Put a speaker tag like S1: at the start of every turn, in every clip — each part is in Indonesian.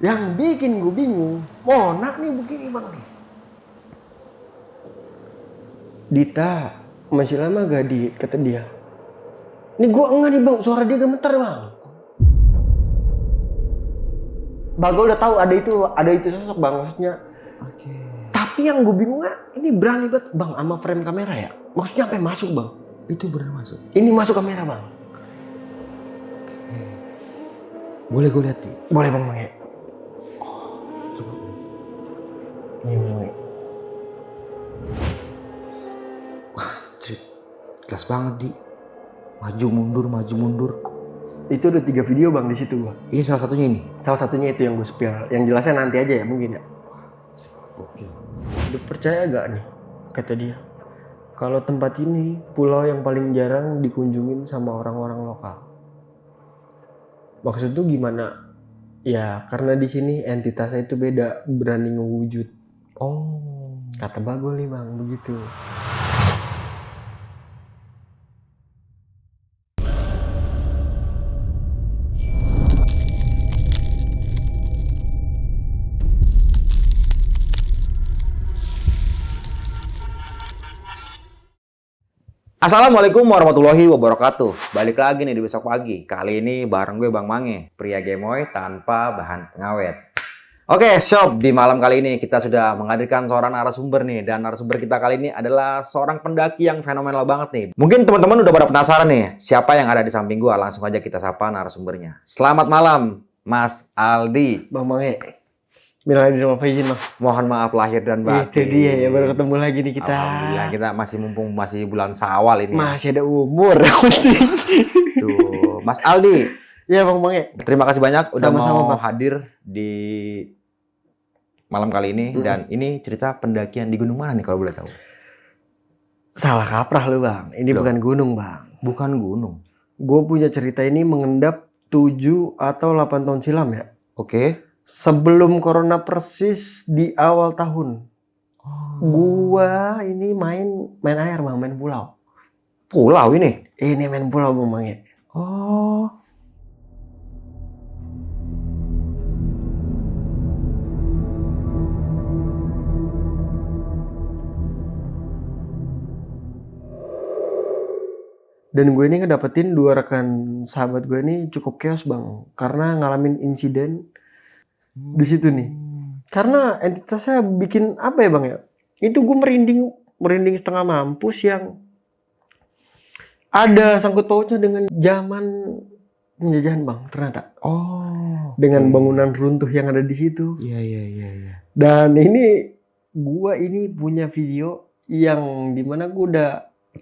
S1: Yang bikin gue bingung, Mona nih begini bang nih. Dita, masih lama gak di kata dia. Ini gue enggak nih bang, suara dia gemeter bang. Bagol udah tahu ada itu sosok bang, maksudnya.
S2: Oke.
S1: Tapi yang gue bingungnya, ini berani banget bang sama frame kamera ya. Maksudnya sampai masuk bang.
S2: Itu benar masuk.
S1: Ini masuk kamera bang.
S2: Boleh gue lihat Di?
S1: Boleh bang Mange.
S2: Coba.
S1: Nih bang Mange.
S2: Wah, crit. Jelas banget Di. Maju mundur, maju mundur.
S1: Itu ada 3 video bang di situ bang.
S2: Ini salah satunya ini.
S1: Salah satunya itu yang gue spill. Yang jelasnya nanti aja ya mungkin ya.
S2: Oke.
S1: Lu percaya gak nih, kata dia, kalau tempat ini pulau yang paling jarang dikunjungin sama orang-orang lokal. Maksud tuh gimana? Ya karena di sini entitasnya itu beda, berani ngewujud.
S2: Oh.
S1: Kata Bagol nih bang, begitu.
S2: Assalamualaikum warahmatullahi wabarakatuh. Balik lagi nih di besok pagi. Kali ini bareng gue Bang Mange, pria gemoy tanpa bahan pengawet. Oke, sob, di malam kali ini kita sudah menghadirkan seorang narasumber nih. Dan narasumber kita kali ini adalah seorang pendaki yang fenomenal banget nih. Mungkin teman-teman udah pada penasaran nih, siapa yang ada di samping gue. Langsung aja kita sapa narasumbernya. Selamat malam, Mas Aldi.
S1: Bang Mange, minal aidin wal faizin bang.
S2: Mohon maaf lahir dan batin.
S1: Itu dia ya, baru ketemu lagi nih kita.
S2: Alhamdulillah kita masih bulan Syawal ini.
S1: Masih ada umur.
S2: Tuh, Mas Aldi.
S1: Ya bang Mange.
S2: Terima kasih banyak udah
S1: Sama-sama,
S2: mau
S1: Bang.
S2: hadir di malam kali ini. Dan ini cerita pendakian di gunung mana nih kalau boleh tahu?
S1: Salah kaprah lu bang, ini
S2: Loh.
S1: bukan gunung bang.
S2: Bukan gunung.
S1: Gue punya cerita ini mengendap 7 atau 8 tahun silam ya.
S2: Oke.
S1: Sebelum corona persis di awal tahun.
S2: Oh.
S1: Gua ini main air bang, main pulau.
S2: Pulau ini.
S1: Ini main pulau bang Mange.
S2: Oh.
S1: Dan gue ini ngedapetin 2 rekan sahabat gue ini cukup chaos bang. Karena ngalamin insiden di situ nih. Karena entitasnya bikin apa ya bang ya? Itu gue merinding setengah mampus yang ada sangkut pautnya dengan zaman penjajahan bang ternyata.
S2: Oh.
S1: Dengan bangunan runtuh yang ada di situ.
S2: Iya.
S1: Dan ini gua ini punya video yang dimana gua udah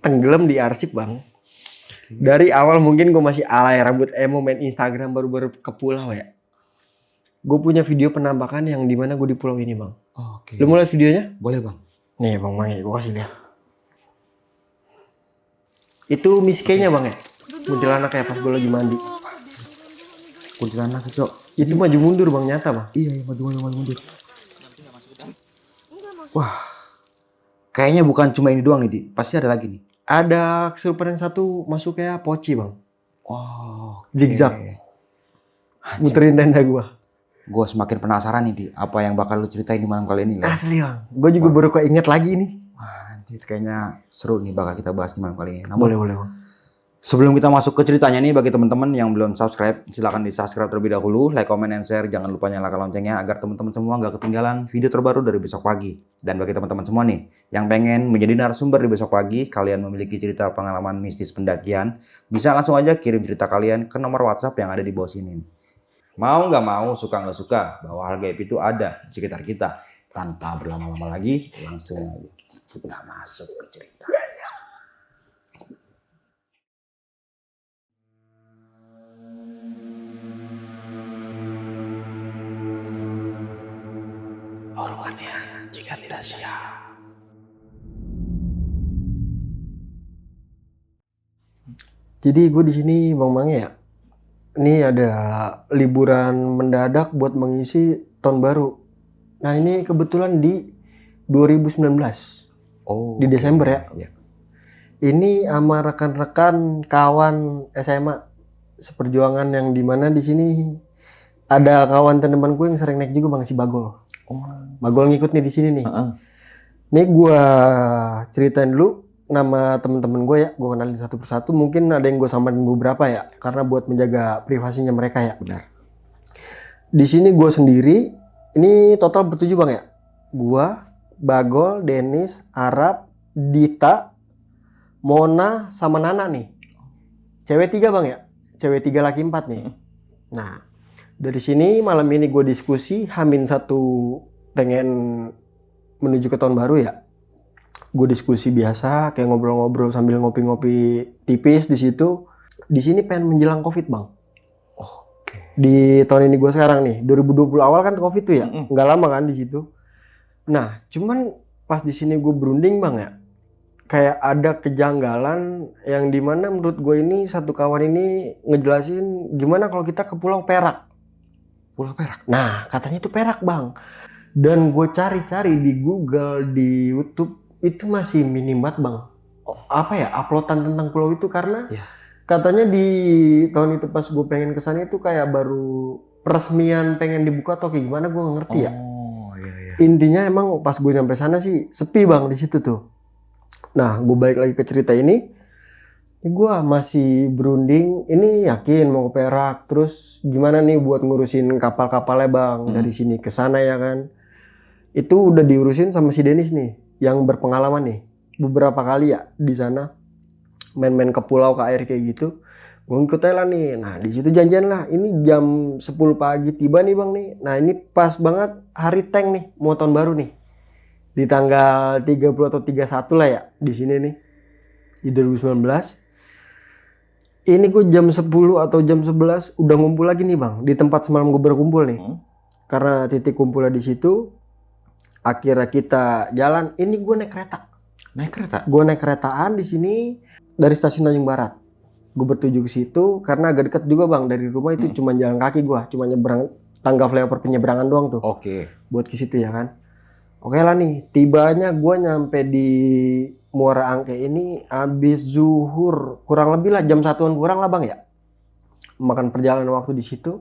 S1: tenggelam di arsip bang. Dari awal mungkin gue masih alay rambut emo main Instagram baru-baru ke pulau ya. Gue punya video penampakan yang dimana gue di pulau ini bang.
S2: Oke.
S1: Lu mau lihat videonya?
S2: Boleh bang.
S1: Nih bang Mange, gue kasih lihat. Itu Miss K-nya bang ya. Kuntilanak ya pas gue lagi mandi.
S2: Kuntilanak itu.
S1: Itu maju mundur bang, nyata bang.
S2: Iya, maju mundur. Wah. Kayaknya bukan cuma ini doang nih, Di. Pasti ada lagi nih.
S1: Ada kesurupan yang satu masuk kayak poci bang.
S2: Oh.
S1: Zigzag. Muterin tenda gue.
S2: Gue semakin penasaran nih, Di. Apa yang bakal lu ceritain di malam kali ini lah.
S1: Asli bang. Gue juga baru keinget lagi nih.
S2: Wah, anjir, kayaknya seru nih bakal kita bahas di malam kali ini. Namun,
S1: Boleh bang.
S2: sebelum kita masuk ke ceritanya nih, bagi teman-teman yang belum subscribe, silakan di-subscribe terlebih dahulu, like, comment, and share. Jangan lupa nyalakan loncengnya agar teman-teman semua nggak ketinggalan video terbaru dari besok pagi. Dan bagi teman-teman semua nih, yang pengen menjadi narasumber di besok pagi, kalian memiliki cerita pengalaman mistis pendakian, bisa langsung aja kirim cerita kalian ke nomor WhatsApp yang ada di bawah sini. Mau nggak mau, suka nggak suka, bahwa hal gaib itu ada di sekitar kita. Tanpa berlama-lama lagi, langsung aja kita masuk ke cerita.
S1: Orukannya jika tidak siap. Jadi gue di sini bang Mange ya. Ini ada liburan mendadak buat mengisi tahun baru. Nah ini kebetulan di 2019.
S2: Oh,
S1: Di Desember ya.
S2: Iya.
S1: Ini sama rekan-rekan kawan SMA seperjuangan yang dimana di sini ada kawan teman gue yang sering naik juga bang, si Bagol.
S2: Oh.
S1: Bagol ngikut nih di sini nih.
S2: Heeh.
S1: Nih gue ceritain dulu nama temen-temen gue ya, gue kenalin satu persatu. Mungkin ada yang gue samain beberapa ya, karena buat menjaga privasinya mereka ya.
S2: Benar.
S1: Di sini gue sendiri, ini total bertujuh bang ya. Gue, Bagol, Dennis, Arab, Dita, Mona, sama Nana nih. Cewek 3 bang ya, cewek 3 laki 4 nih. Nah, dari sini malam ini gue diskusi H-1 pengen menuju ke tahun baru ya. Gue diskusi biasa kayak ngobrol-ngobrol sambil ngopi-ngopi tipis di situ. Di sini pengen menjelang Covid bang.
S2: Oke.
S1: Di tahun ini gue sekarang nih 2020 awal kan Covid tuh ya, nggak lama kan di situ. Nah, cuman pas di sini gue berunding bang ya. Kayak ada kejanggalan yang dimana menurut gue ini satu kawan ini ngejelasin gimana kalau kita ke Pulau Perak.
S2: Pulau Perak.
S1: Nah, katanya itu Perak bang. Dan gue cari-cari di Google, di YouTube, itu masih minim banget bang. Apa ya, uploadan tentang pulau itu karena katanya di tahun itu pas gue pengen kesana itu kayak baru peresmian pengen dibuka atau kayak gimana, gue gak ngerti ya.
S2: Oh iya.
S1: Intinya emang pas gue nyampe sana sih sepi bang di situ tuh. Nah, gue balik lagi ke cerita ini. Gue masih berunding, ini yakin mau ke Perak. Terus gimana nih buat ngurusin kapal-kapalnya bang, dari sini ke sana ya kan. Itu udah diurusin sama si Dennis nih, yang berpengalaman nih. Beberapa kali ya di sana main-main ke pulau, ke air kayak gitu. Gue ngikut aja lah nih. Nah, di situ janjian lah. Ini jam 10 pagi tiba nih bang nih. Nah, ini pas banget hari tank nih, mau tahun baru nih. Di tanggal 30 atau 31 lah ya di sini nih. Di 2019. Ini gue jam 10 atau jam 11 udah ngumpul lagi nih bang, di tempat semalam gue berkumpul nih. Karena titik kumpulnya di situ. Akhirnya kita jalan. Ini gue naik kereta.
S2: Naik kereta?
S1: Gue naik keretaan di sini dari stasiun Tanjung Barat. Gue bertuju ke situ karena agak deket juga bang dari rumah itu. Cuma jalan kaki gue, cuma nyebrang tangga flyover penyeberangan doang tuh.
S2: Oke.
S1: Buat ke situ ya kan. Oke lah nih, tibanya gue nyampe di Muara Angke ini habis zuhur, kurang lebih lah jam 1-an kurang lah bang ya. Makan perjalanan waktu di situ.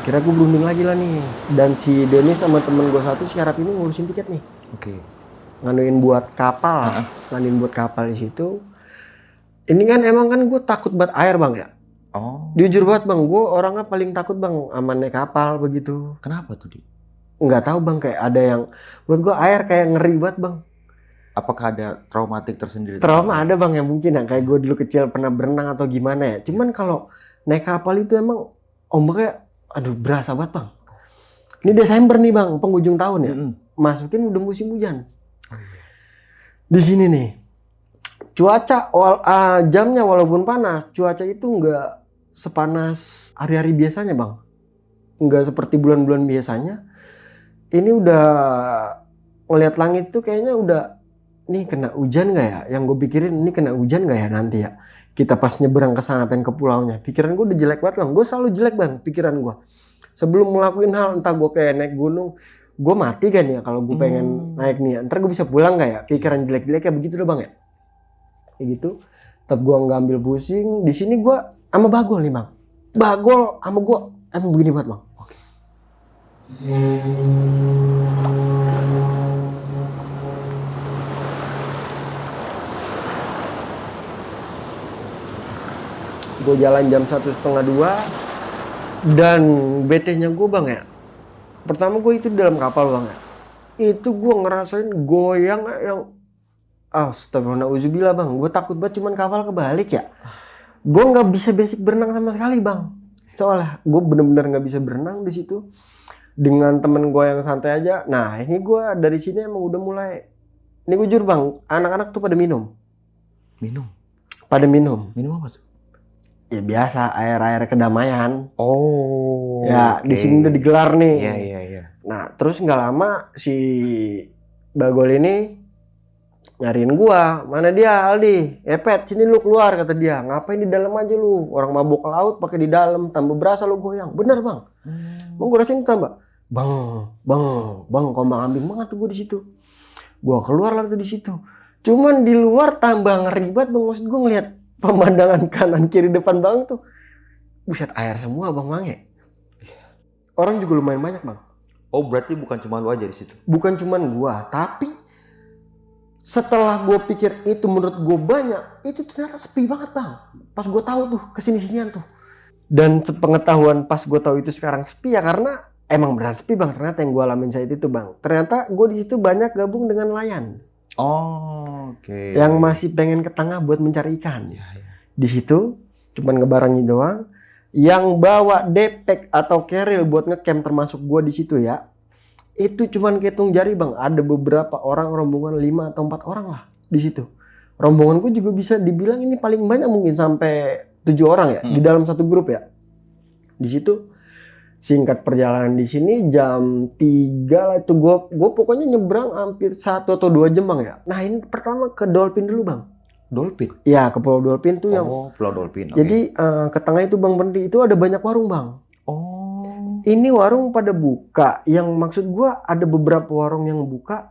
S1: Kira gue berunding lagi lah nih. Dan si Dennis sama temen gue satu si Arab ini ngurusin tiket nih.
S2: Oke.
S1: Nganuin buat kapal, nganuin buat kapal di situ. Ini kan emang kan gue takut banget air bang ya.
S2: Oh.
S1: Jujur banget bang, gue orangnya paling takut bang sama naik kapal begitu.
S2: Kenapa tuh, Di?
S1: Nggak tahu bang, kayak ada yang menurut gue air kayak ngeri banget bang.
S2: Apakah ada traumatik tersendiri?
S1: Trauma ada bang yang mungkin yang kayak gue dulu kecil pernah berenang atau gimana ya. Cuman kalau naik kapal itu emang ombaknya aduh berasa banget bang. Ini Desember nih bang, penghujung tahun ya. Masukin udah musim hujan. Di sini nih. Cuaca jamnya walaupun panas, cuaca itu nggak sepanas hari-hari biasanya bang. Nggak seperti bulan-bulan biasanya. Ini udah ngeliat langit tuh kayaknya udah, nih kena hujan nggak ya? Yang gue pikirin ini kena hujan nggak ya nanti ya? Kita pas nyeberang ke sana pengen ke pulaunya. Pikiran gue udah jelek banget bang. Gue selalu jelek bang pikiran gue. Sebelum ngelakuin hal entah gue kayak naik gunung, gue mati kan ya kalau gue pengen naik nih. Ntar gue bisa pulang nggak ya? Pikiran jelek-jelek kayak begitu loh bang ya. Kayak gitu. Tetap gue nggak ambil pusing. Di sini gue sama Bagol nih bang. Bagol sama gue emang begini banget bang. Oke. Gue jalan jam 1:30 dan BT-nya gue bang ya. Pertama gue itu di dalam kapal bang ya. Itu gue ngerasain goyang yang astagfirullahaladzim bang. Gue takut banget cuman kapal kebalik ya. Gue nggak bisa basic berenang sama sekali bang. Soalnya gue bener-bener nggak bisa berenang di situ. Dengan temen gue yang santai aja. Nah ini gue dari sini emang udah mulai. Ini gue jujur bang, anak-anak tuh pada minum.
S2: Minum?
S1: Pada minum.
S2: Minum apa tuh?
S1: Ya biasa, air-air kedamaian.
S2: Oh.
S1: Ya di sini udah digelar nih.
S2: Iya.
S1: Nah terus nggak lama si Bagol ini nyariin gua, mana dia Aldi? Pet, sini lu keluar kata dia. Ngapain di dalam aja lu? Orang mabuk ke laut pakai di dalam, tambah berasa lu goyang. Bener bang. Bang gua rasain tambah. Bang, kombang ambing banget tuh gua di situ. Gua keluar lah tuh di situ. Cuman di luar tambah ngeri banget bang, maksud gue ngeliat pemandangan kanan kiri depan bang tuh, buset air semua bang Mange. Orang juga lumayan banyak bang.
S2: Oh berarti bukan cuma lu aja di situ?
S1: Bukan cuman gua, tapi setelah gua pikir itu menurut gua banyak, itu ternyata sepi banget bang. Pas gua tahu tuh kesini-sinian tuh. Dan sepengetahuan pas gua tahu itu sekarang sepi ya karena emang beneran sepi bang. Ternyata yang gua alamin saat itu bang. Ternyata gua di situ banyak gabung dengan nelayan.
S2: Oh oke.
S1: Yang masih pengen ke tengah buat mencari ikan.
S2: Ya.
S1: Di situ cuman ngebarangi doang. Yang bawa depek atau keril buat ngecamp termasuk gua di situ ya. Itu cuman kehitung jari bang. Ada beberapa orang, rombongan 5 atau 4 orang lah di situ. Rombonganku juga bisa dibilang ini paling banyak mungkin sampai 7 orang ya di dalam satu grup ya. Di situ singkat perjalanan di sini jam 3 lah itu gua pokoknya nyebrang hampir 1 atau 2 jam bang ya. Nah ini pertama ke Dolphin dulu bang.
S2: Dolphin?
S1: Ya ke Pulau Dolphin tuh yang.
S2: Oh Pulau Dolphin. Okay.
S1: Jadi ke tengah itu bang berhenti itu ada banyak warung bang.
S2: Oh.
S1: Ini warung pada buka. Yang maksud gua ada beberapa warung yang buka.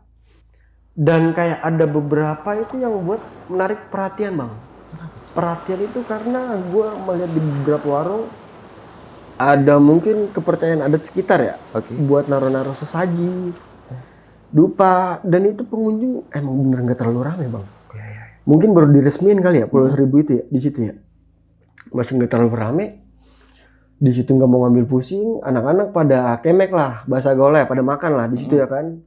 S1: Dan kayak ada beberapa itu yang buat menarik perhatian bang. Perhatian itu karena gua melihat di beberapa warung ada mungkin kepercayaan adat sekitar ya.
S2: Okay.
S1: Buat naruh-naruh sesaji, dupa. Dan itu pengunjung emang bener gak terlalu rame bang. Mungkin baru diresmiin kali ya Pulau Seribu itu ya di situ ya. Masih nggak terlalu rame. Di situ nggak mau ngambil pusing. Anak-anak pada kemek lah, bahasa gaulnya pada makan lah di situ ya kan.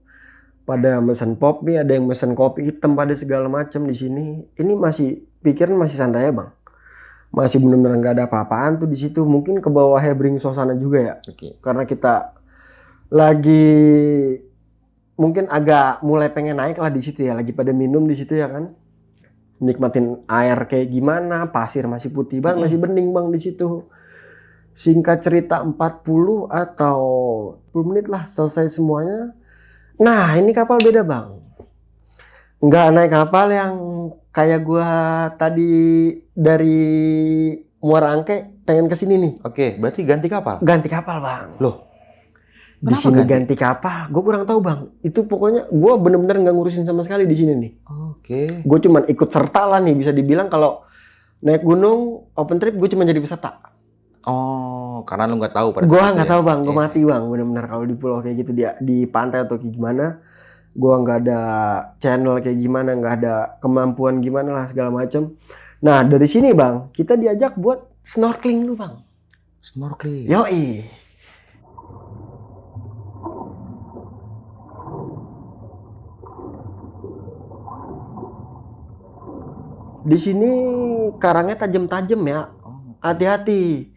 S1: Pada mesen pop nih, ada yang mesen kopi hitam pada segala macam di sini. Ini masih pikiran masih santai ya bang. Masih benar-benar nggak ada apa-apaan tuh di situ. Mungkin ke bawah hebring suasana juga ya.
S2: Okay.
S1: Karena kita lagi mungkin agak mulai pengen naik lah di situ ya. Lagi pada minum di situ ya kan. Nikmatin air kayak gimana, pasir masih putih banget, masih bening bang di situ. Singkat cerita 40 atau 10 menit lah selesai semuanya. Nah ini kapal beda bang. Nggak naik kapal yang kayak gua tadi dari Muara Angke pengen kesini nih.
S2: Oke, berarti ganti kapal?
S1: Ganti kapal bang.
S2: Loh?
S1: Di sini ganti kapal, gue kurang tahu bang. Itu pokoknya gue bener-bener nggak ngurusin sama sekali di sini nih.
S2: Oke.
S1: Gue cuman ikut serta lah nih, bisa dibilang kalau naik gunung open trip gue cuma jadi peserta.
S2: Oh, karena lu nggak tahu pada.
S1: Gue nggak tahu bang, gue mati bang. Bener-bener kalau di pulau kayak gitu di pantai atau kayak gimana, gue nggak ada channel kayak gimana, nggak ada kemampuan gimana lah segala macam. Nah dari sini bang, kita diajak buat snorkeling dulu bang.
S2: Snorkeling.
S1: Yoi. Di sini karangnya tajam-tajam ya, hati-hati.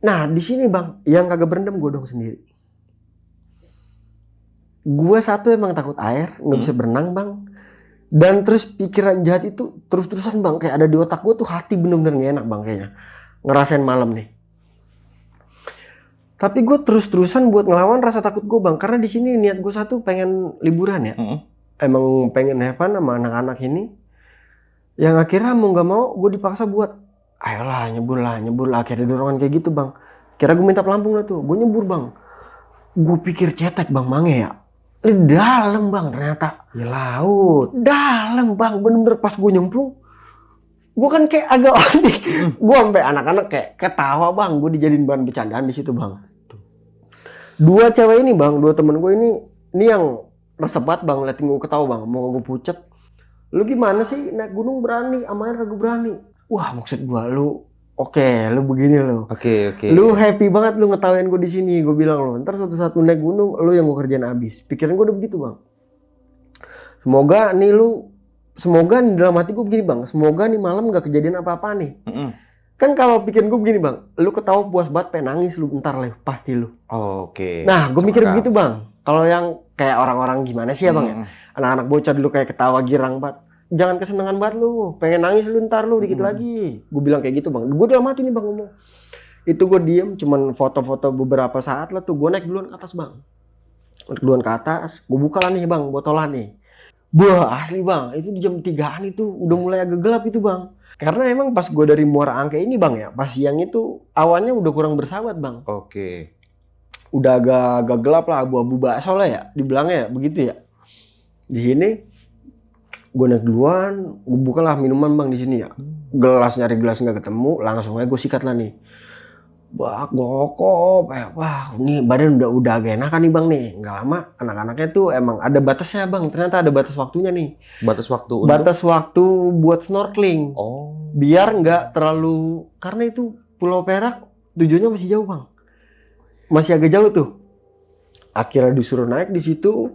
S1: Nah di sini bang, yang kagak berendam gue dong sendiri. Gue satu emang takut air, nggak bisa berenang bang. Dan terus pikiran jahat itu terus-terusan bang, kayak ada di otak gue tuh hati bener-bener gak enak bang kayaknya. Ngerasain malam nih. Tapi gue terus-terusan buat ngelawan rasa takut gue bang, karena di sini niat gue satu pengen liburan ya. Emang pengen have fun sama anak-anak ini. Yang akhirnya mau gak mau gue dipaksa buat ayolah nyebur lah. Akhirnya dorongan kayak gitu bang. Kira gue minta pelampung lah tuh. Gue nyebur bang. Gue pikir cetek bang Mange ya. Ini dalam bang ternyata.
S2: Ya laut.
S1: Dalam bang. Bener-bener pas gue nyemplung. Gue kan kayak agak unik. Gue sampai anak-anak kayak ketawa bang. Gue dijadiin bahan bercandaan di situ bang. Dua cewek ini bang. Dua temen gue ini yang resep banget bang. Liatin gue ketawa bang. Mau gue pucet. Lu gimana sih naik gunung berani, sama air kagak berani? Wah maksud gua lu, oke, lu begini lu.
S2: Oke.
S1: Lu happy banget lu ngetawain gua di sini. Gua bilang lu, ntar suatu saat lu naik gunung, lu yang gua kerjain abis. Pikiran gua udah begitu bang. Semoga nih dalam hati gua begini bang. Semoga nih malam gak kejadian apa-apa nih. Kan kalau pikiran gua begini bang, lu ketawa puas banget pengen nangis lu ntar lah pasti lu.
S2: Oke.
S1: Nah gua mikir begitu bang. Kalau yang kayak orang-orang gimana sih ya bang ya? Anak-anak bocah dulu kayak ketawa girang banget. Jangan kesenangan banget lu, pengen nangis lu ntar lu dikit lagi. Gue bilang kayak gitu bang. Gue dalam hati nih bang ngomong. Itu gue diem, cuman foto-foto beberapa saat lah tuh. Gue naik duluan ke atas bang. Duluan ke atas, gue buka lah nih bang, botolan nih. Wah asli bang, itu di jam 3-an itu udah mulai agak gelap itu bang. Karena emang pas gue dari Muara Angke ini bang ya, pas siang itu awannya udah kurang bersahabat bang.
S2: Oke.
S1: Udah agak gelap lah, abu-abu bakso lah ya, dibilangnya ya, begitu ya. Di sini Gue naik duluan, gue bukalah minuman bang di sini ya. Gelas nyari gelas nggak ketemu, langsung aja gue sikat lah nih. Bak, ngokop, wah ini badan udah agak enakan nih bang nih. Nggak lama anak-anaknya tuh emang ada batasnya bang, ternyata ada batas waktunya nih.
S2: Batas waktu untuk?
S1: Batas waktu buat snorkeling.
S2: Oh.
S1: Biar nggak terlalu, karena itu Pulau Perak tujuannya masih jauh bang. Masih agak jauh tuh. Akhirnya disuruh naik di situ.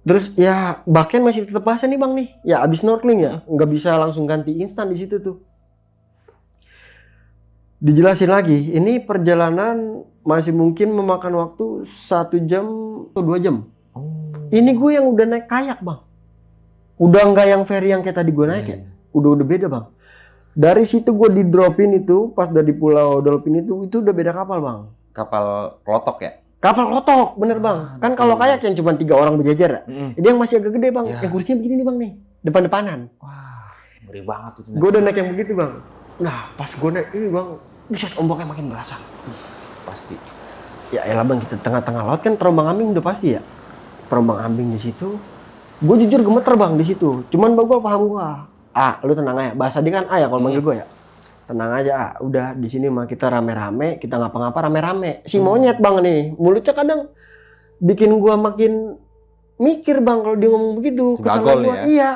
S1: Terus ya baknya masih tetap basah nih bang nih. Ya abis snorkeling ya, nggak bisa langsung ganti instan di situ tuh. Dijelasin lagi, ini perjalanan masih mungkin memakan waktu 1 jam atau 2 jam. Ini gue yang udah naik kayak bang. Udah nggak yang ferry yang kayak tadi gue naik ya. Udah beda bang. Dari situ gue di dropin itu, pas dari Pulau Dolphin itu udah beda kapal bang.
S2: Kapal klotok ya?
S1: Kapal klotok, bener bang. Kan kalau kayak yang cuma 3 orang berjajar ya. Ini yang masih agak gede bang.
S2: Ya.
S1: Yang kursinya begini nih bang nih, depan-depanan.
S2: Wah, ngeri banget itu.
S1: Gue udah naik yang begitu bang. Nah pas gue naik ini bang, buset ombaknya makin berasa.
S2: Pasti.
S1: Ya elah bang, kita tengah-tengah laut kan terombang ambing udah pasti ya. Terombang ambing di situ. Gue jujur gemeter bang di situ. Cuman bang gue paham gue. Lu tenang aja. Bahasa dia kan ya kalau manggil gue ya. Tenang aja, udah di sini mah kita rame-rame, kita ngapa-ngapa rame-rame. Si monyet bang nih, mulutnya kadang bikin gua makin mikir bang kalau dia ngomong begitu. Kesalahan gua,
S2: ya?
S1: Iya.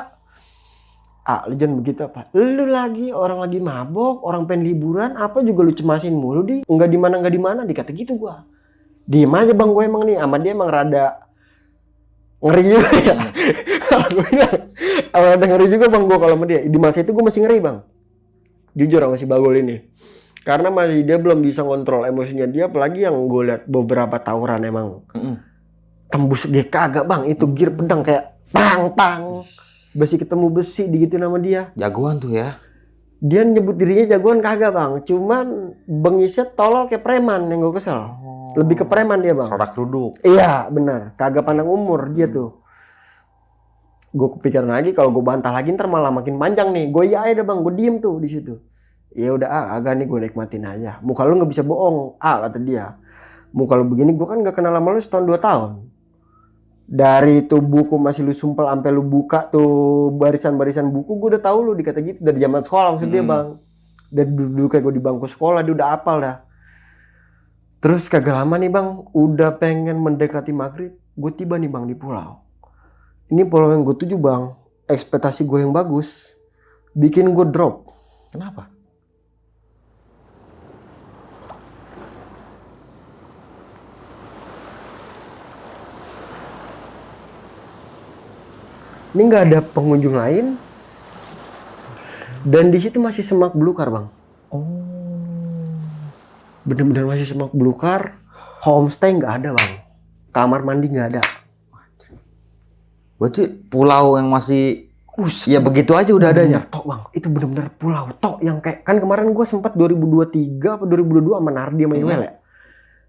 S1: Lu jangan begitu apa? Lu lagi orang lagi mabok, orang pengen liburan, apa juga lu cemasin mulu di? Enggak di mana dikata gitu gua. Diem aja bang gue emang nih, sama dia emang rada ngeri juga ya. Kalau gue bilang, rada ngeri juga bang gua kalau sama dia. Di masa itu gua masih ngeri bang. Jujur sama si Bagol ini. Karena masih dia belum bisa ngontrol emosinya dia, apalagi yang gue lihat beberapa tawuran emang. Tembus dia kagak bang, itu gear pedang kayak tang. Besi ketemu besi digituin sama dia.
S2: Jagoan tuh ya.
S1: Dia nyebut dirinya jagoan kagak bang, cuman bengisnya tolol kayak preman yang gue kesel. Lebih ke preman dia bang.
S2: Sorak kerudung.
S1: Iya benar, kagak pandang umur dia tuh. Gue kepikiran lagi kalau gue bantah lagi ntar malah makin panjang nih. Gue iya aja bang, gue diem tuh di situ. Ya udah agak nih gue nikmatin aja. Muka lu nggak bisa bohong, kata dia. Muka lu begini, gue kan nggak kenal sama lu setahun 2 tahun. Dari tuh buku masih lu sumpel sampai lu buka tuh barisan-barisan buku, gue udah tahu lu dikata gitu dari zaman sekolah maksud dia bang. Dari dulu kayak gue di bangku sekolah dia udah apal dah. Terus kagak lama nih bang, udah pengen mendekati maghrib, gue tiba nih bang di pulau. Ini pulau yang gue tuju bang, ekspektasi gue yang bagus, bikin gue drop.
S2: Kenapa?
S1: Ini nggak ada pengunjung lain, dan di situ masih semak belukar bang. Bener-bener masih semak belukar, homestay nggak ada bang, kamar mandi nggak ada.
S2: Berarti pulau yang masih ya begitu aja udah adanya.
S1: Tok bang, itu bener-bener pulau tok yang kayak kan kemarin gue sempat 2023 apa 2022 sama Nardi sama Iwel ya,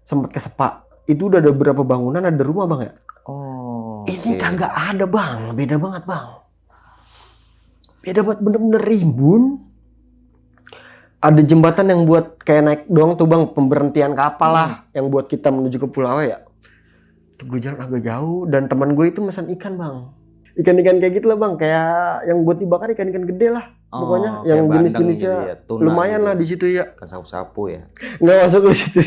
S1: sempat ke Sepak. Itu udah ada berapa bangunan, ada rumah bang ya. Ini kagak ada bang, beda banget bang. Beda banget, bener-bener rimbun. Ada jembatan yang buat kayak naik doang tuh bang, pemberhentian kapal lah, yang buat kita menuju ke pulau ya. Gue jalan agak jauh dan teman gue itu pesan ikan bang, ikan-ikan kayak gitu lah bang, kayak yang buat dibakar ikan-ikan gede lah, pokoknya yang jenis-jenisnya gitu ya, lumayan gitu lah di situ ya.
S2: Kan sapu-sapu ya.
S1: Nggak masuk di situ.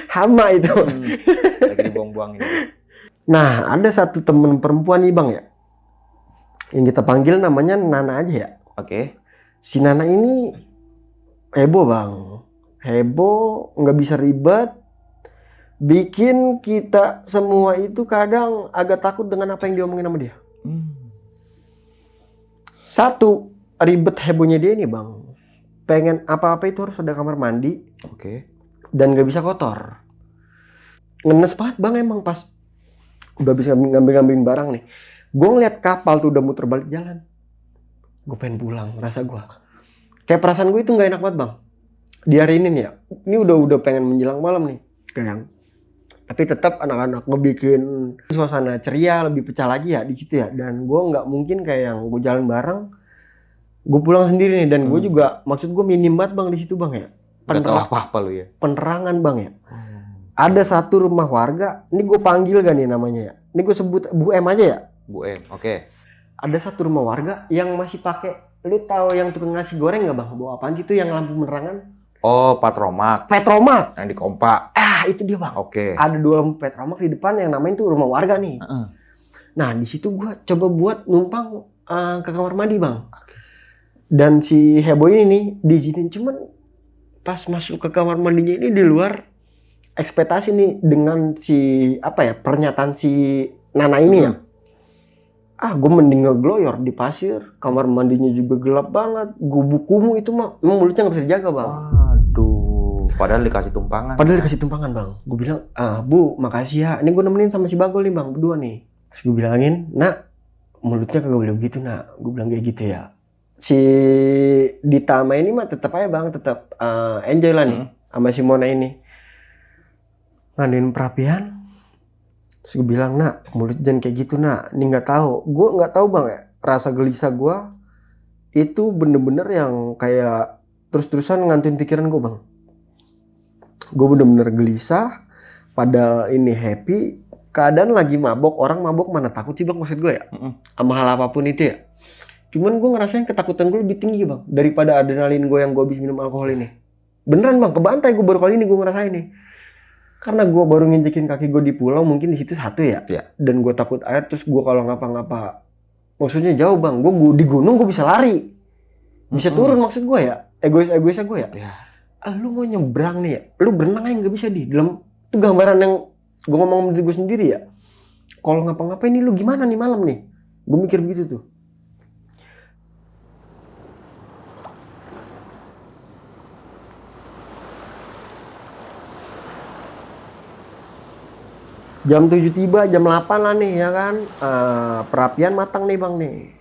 S1: Hama itu.
S2: Lagi dibuang-buangin.
S1: Nah ada satu temen perempuan nih bang ya, yang kita panggil namanya Nana aja ya.
S2: Oke.
S1: Si Nana ini heboh bang, heboh, nggak bisa ribet. Bikin kita semua itu kadang agak takut dengan apa yang diomongin sama dia. Satu, ribet hebohnya dia ini bang, pengen apa-apa itu harus ada kamar mandi.
S2: Oke.
S1: Dan gak bisa kotor. Ngenes banget bang emang pas udah bisa ngambil-ngambilin barang nih. Gue ngeliat kapal tuh udah muter balik jalan. Gue pengen pulang, rasa gue. Kayak perasaan gue itu gak enak banget bang. Di hari ini nih ya, ini udah pengen menjelang malam nih. Kayak tapi tetap anak-anak ngebikin suasana ceria, lebih pecah lagi ya di situ ya. Dan gue nggak mungkin kayak yang gue jalan bareng, gue pulang sendiri nih. Dan gue juga maksud gue minim banget bang di situ bang ya.
S2: Nggak tahu apa-apa lu ya.
S1: Penerangan bang ya. Ada satu rumah warga, ini gue panggil gak nih namanya ya. Ini gue sebut Bu M aja ya.
S2: Bu M, oke.
S1: ada satu rumah warga yang masih pakai, lu tahu yang tukang nasi goreng nggak bang? Bawa apaan sih itu yang lampu penerangan?
S2: Oh, Patromak
S1: Petromak.
S2: yang di Kompak.
S1: Itu dia bang.
S2: Oke.
S1: Ada 2 lampu Petromak di depan yang namanya itu rumah warga nih. Nah di situ gua coba buat numpang ke kamar mandi bang. Dan si heboh ini nih diizinin, cuman pas masuk ke kamar mandinya ini di luar ekspektasi nih dengan si pernyataan si Nana ini ya. Gue mending ngegloyor di pasir, kamar mandinya juga gelap banget, gubuk-gumu itu mah emang mulutnya nggak bisa dijaga bang.
S2: Waduh, padahal dikasih tumpangan.
S1: Padahal dikasih tumpangan bang. Gue bilang, Bu makasih ya, ini gue nemenin sama si Bagol nih bang, berdua nih. Terus gue bilangin, nak mulutnya kagak boleh begitu nak. Gue bilang kayak gitu ya. Si Dita sama ini mah tetap aja bang, tetap enjoy lah nih sama si Mona ini. Ngadain perapian. Terus gue bilang, nak mulut jangan kayak gitu nak. Ini nggak tahu, gue nggak tahu bang ya. Rasa gelisah gue itu bener-bener yang kayak terus-terusan ngantin pikiran gue bang. Gue bener-bener gelisah. Padahal ini happy. Keadaan lagi mabok, orang mabok mana takut sih bang maksud gue ya. Sama hal apapun itu ya. Cuman gue ngerasain ketakutan gue lebih tinggi bang daripada adrenalin gue yang gue habis minum alkohol ini. Beneran bang, kebantai gue baru kali ini gue ngerasain nih. Karena gue baru nginjekin kaki gue di pulau, mungkin di situ satu ya. Dan gue takut air, terus gue kalau ngapa-ngapa, maksudnya jauh bang, gue di gunung gue bisa lari, bisa turun maksud gue ya, egoisnya gue ya. Lu mau nyebrang nih ya, lu berenang aja nggak bisa di dalam. Itu gambaran yang gue ngomong sama diri gue sendiri ya. Kalau ngapa-ngapain nih lu gimana nih malam nih, gue mikir begitu tuh. Jam 7 tiba, jam 8 lah nih ya kan. Perapian matang nih bang nih.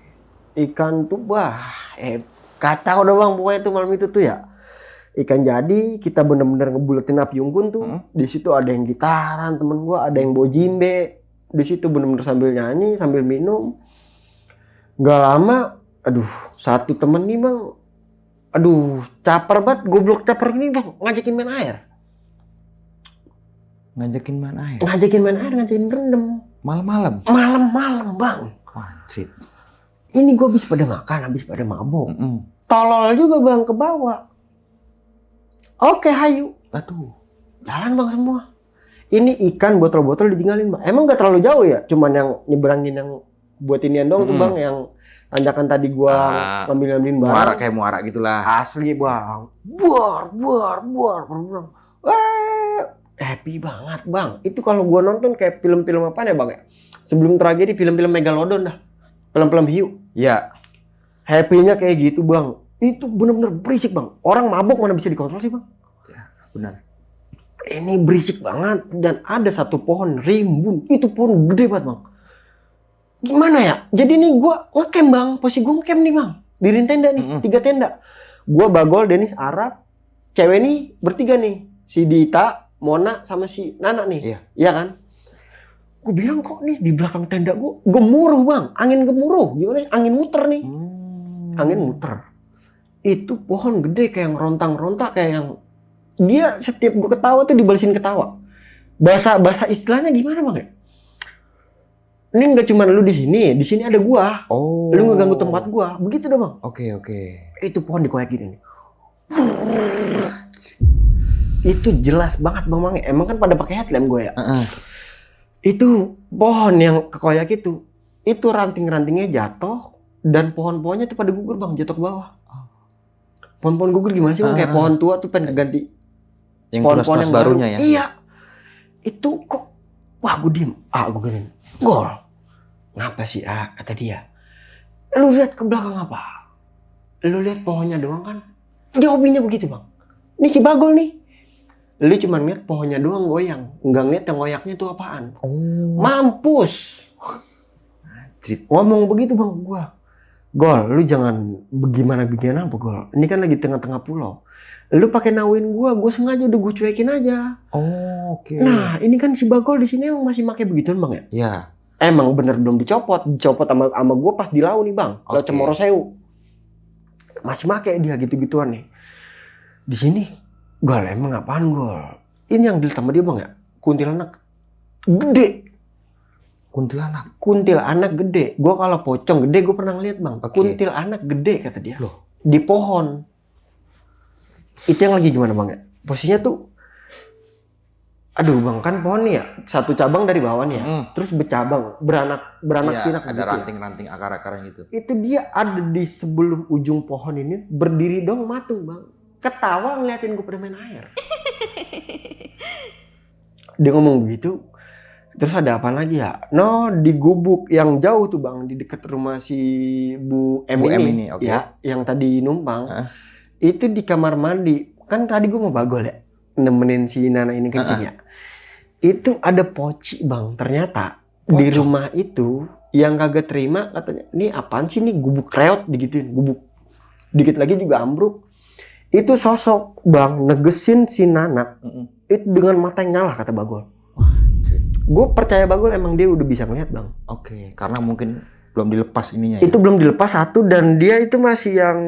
S1: Ikan tuh kacau udah bang pokoknya tuh malam itu tuh ya. Ikan jadi, kita bener-bener ngebuletin api unggun tuh. Di situ ada yang gitaran temen gua, ada yang bawa jimbe. Di situ bener-bener sambil nyanyi, sambil minum. Gak lama, satu temen nih bang. Caper banget, goblok caper ini bang, ngajakin main air.
S2: Ngajakin main air?
S1: Ngajakin rendem.
S2: Malam-malam?
S1: Malam-malam bang.
S2: Wajib.
S1: Ini gue habis pada makan, habis pada mabuk. Tolol juga bang ke bawah. Oke hayu. Jalan bang semua. Ini ikan botol-botol ditinggalin bang. Emang gak terlalu jauh ya? Cuman yang nyeberangin yang buat inian doang tuh bang. Yang tanjakan tadi gua ngambilin barang.
S2: Kayak muara gitulah.
S1: Asli bang. Buar. Happy banget bang. Itu kalau gua nonton kayak film-film apa ya bang ya? Sebelum tragedi film-film Megalodon dah. Film-film hiu.
S2: Iya.
S1: Happy-nya kayak gitu bang. Itu bener-bener berisik bang. Orang mabok mana bisa dikontrol sih bang?
S2: Ya, benar.
S1: Ini berisik banget. Dan ada satu pohon rimbun. Itu pohon gede banget bang. Gimana ya? Jadi nih gua ngecamp bang. Posisi gua ngecamp nih bang. Diriin tenda nih. 3 tenda. Gua Bagol, Denis, Arab. Cewek nih bertiga nih. Si Dita, Mona sama si Nana nih. Iya kan? Gue bilang kok nih di belakang tenda gue gemuruh bang. Angin gemuruh. Gimana sih? Angin muter nih. Angin muter. Itu pohon gede kayak yang rontang-rontak kayak yang dia setiap gue ketawa tuh dibalesin ketawa. Bahasa istilahnya gimana bang ya? Ini nggak cuma lu di sini ada gua. Lu ngeganggu tempat gua. Begitu dah bang.
S2: Oke.
S1: Itu pohon dikoyakin ini. Itu jelas banget bang. Emang kan pada pakai headlamp gue ya. Itu pohon yang kekoyak itu ranting-rantingnya jatuh dan pohon-pohonnya tuh pada gugur bang, jatuh ke bawah. Pohon-pohon gugur gimana sih bang? Kayak pohon tua tuh pengen ganti.
S2: Yang pohon-pohon yang barunya ya?
S1: Iya. Itu kok, gue diem. Gue gini, Gol. Ngapa sih kata dia? Lu lihat ke belakang apa? Lu lihat pohonnya doang kan? Dia hobinya begitu bang. Ini si Bagol nih. Lu cuma ngeliat pohonnya doang goyang. Nggak ngeliat yang goyaknya itu apaan. Mampus. Ngomong begitu bang gua. Gol, lu jangan bagaimana apa Gol. Ini kan lagi tengah-tengah pulau. Lu pakai nauin gua sengaja udah gua cuekin aja.
S2: Oke.
S1: Nah, ini kan si Bagol di sini emang masih pakai begituan bang ya? Iya. Emang bener belum dicopot sama gua pas di lau nih bang. Lau Cemoro Sewu. Masih pakai dia gitu-gituan nih. Di sini Gol, emang apaan Gol? Ini yang dilihat sama dia bang ya? Kuntilanak gede. Kuntilanak gede. Gua kalau pocong gede gua pernah ngeliat bang.
S2: Oke.
S1: Kuntilanak gede kata dia.
S2: Loh.
S1: Di pohon. Itu yang lagi gimana bang ya? Posisinya tuh, aduh bang, kan pohon nih ya, satu cabang dari bawah nih ya, terus bercabang, beranak pinak
S2: Ada
S1: gitu ya.
S2: ranting-ranting akar-akarnya gitu.
S1: Itu dia ada di sebelum ujung pohon ini, berdiri dong matung bang. Ketawa ngeliatin gue pada main air. Dia ngomong begitu, terus ada apa lagi ya? No, di gubuk yang jauh tuh bang, di dekat rumah si Bu M
S2: Bu M
S1: ini,
S2: ini, oke.
S1: ya, yang tadi numpang.
S2: Hah?
S1: Itu di kamar mandi. Kan tadi gue mau bagol ya, nemenin si Nana ini kencing ya. Itu ada poci bang, ternyata di
S2: Pocong?
S1: rumah itu yang kagak terima katanya, ini apaan sih nih gubuk reot digituin, gubuk. Dikit lagi juga ambruk. Itu sosok bang negesin si Nana itu dengan mata yang nyala kata Bagol. Gue percaya Bagol emang dia udah bisa ngeliat bang.
S2: Oke, karena mungkin belum dilepas ininya ya.
S1: Itu belum dilepas satu dan dia itu masih yang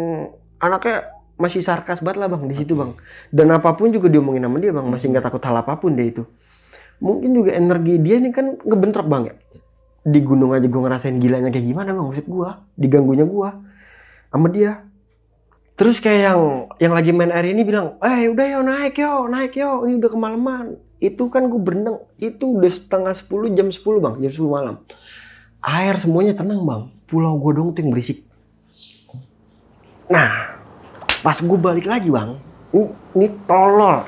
S1: anaknya masih sarkas banget lah bang di situ bang. Dan apapun juga diomongin sama dia bang, masih nggak takut hal apapun dia itu. Mungkin juga energi dia nih kan ngebentrok bang ya. Di gunung aja gue ngerasain gilanya kayak gimana bang, maksud gue diganggunya gue sama dia. Terus kayak yang lagi main air ini bilang, udah yo naik yo, ini udah kemalaman. Itu kan gue berenang, itu udah setengah 10, jam 10 bang, jam 10 malam. Air semuanya tenang bang, pulau gue dong yang berisik. Nah, pas gue balik lagi bang, ini tolol,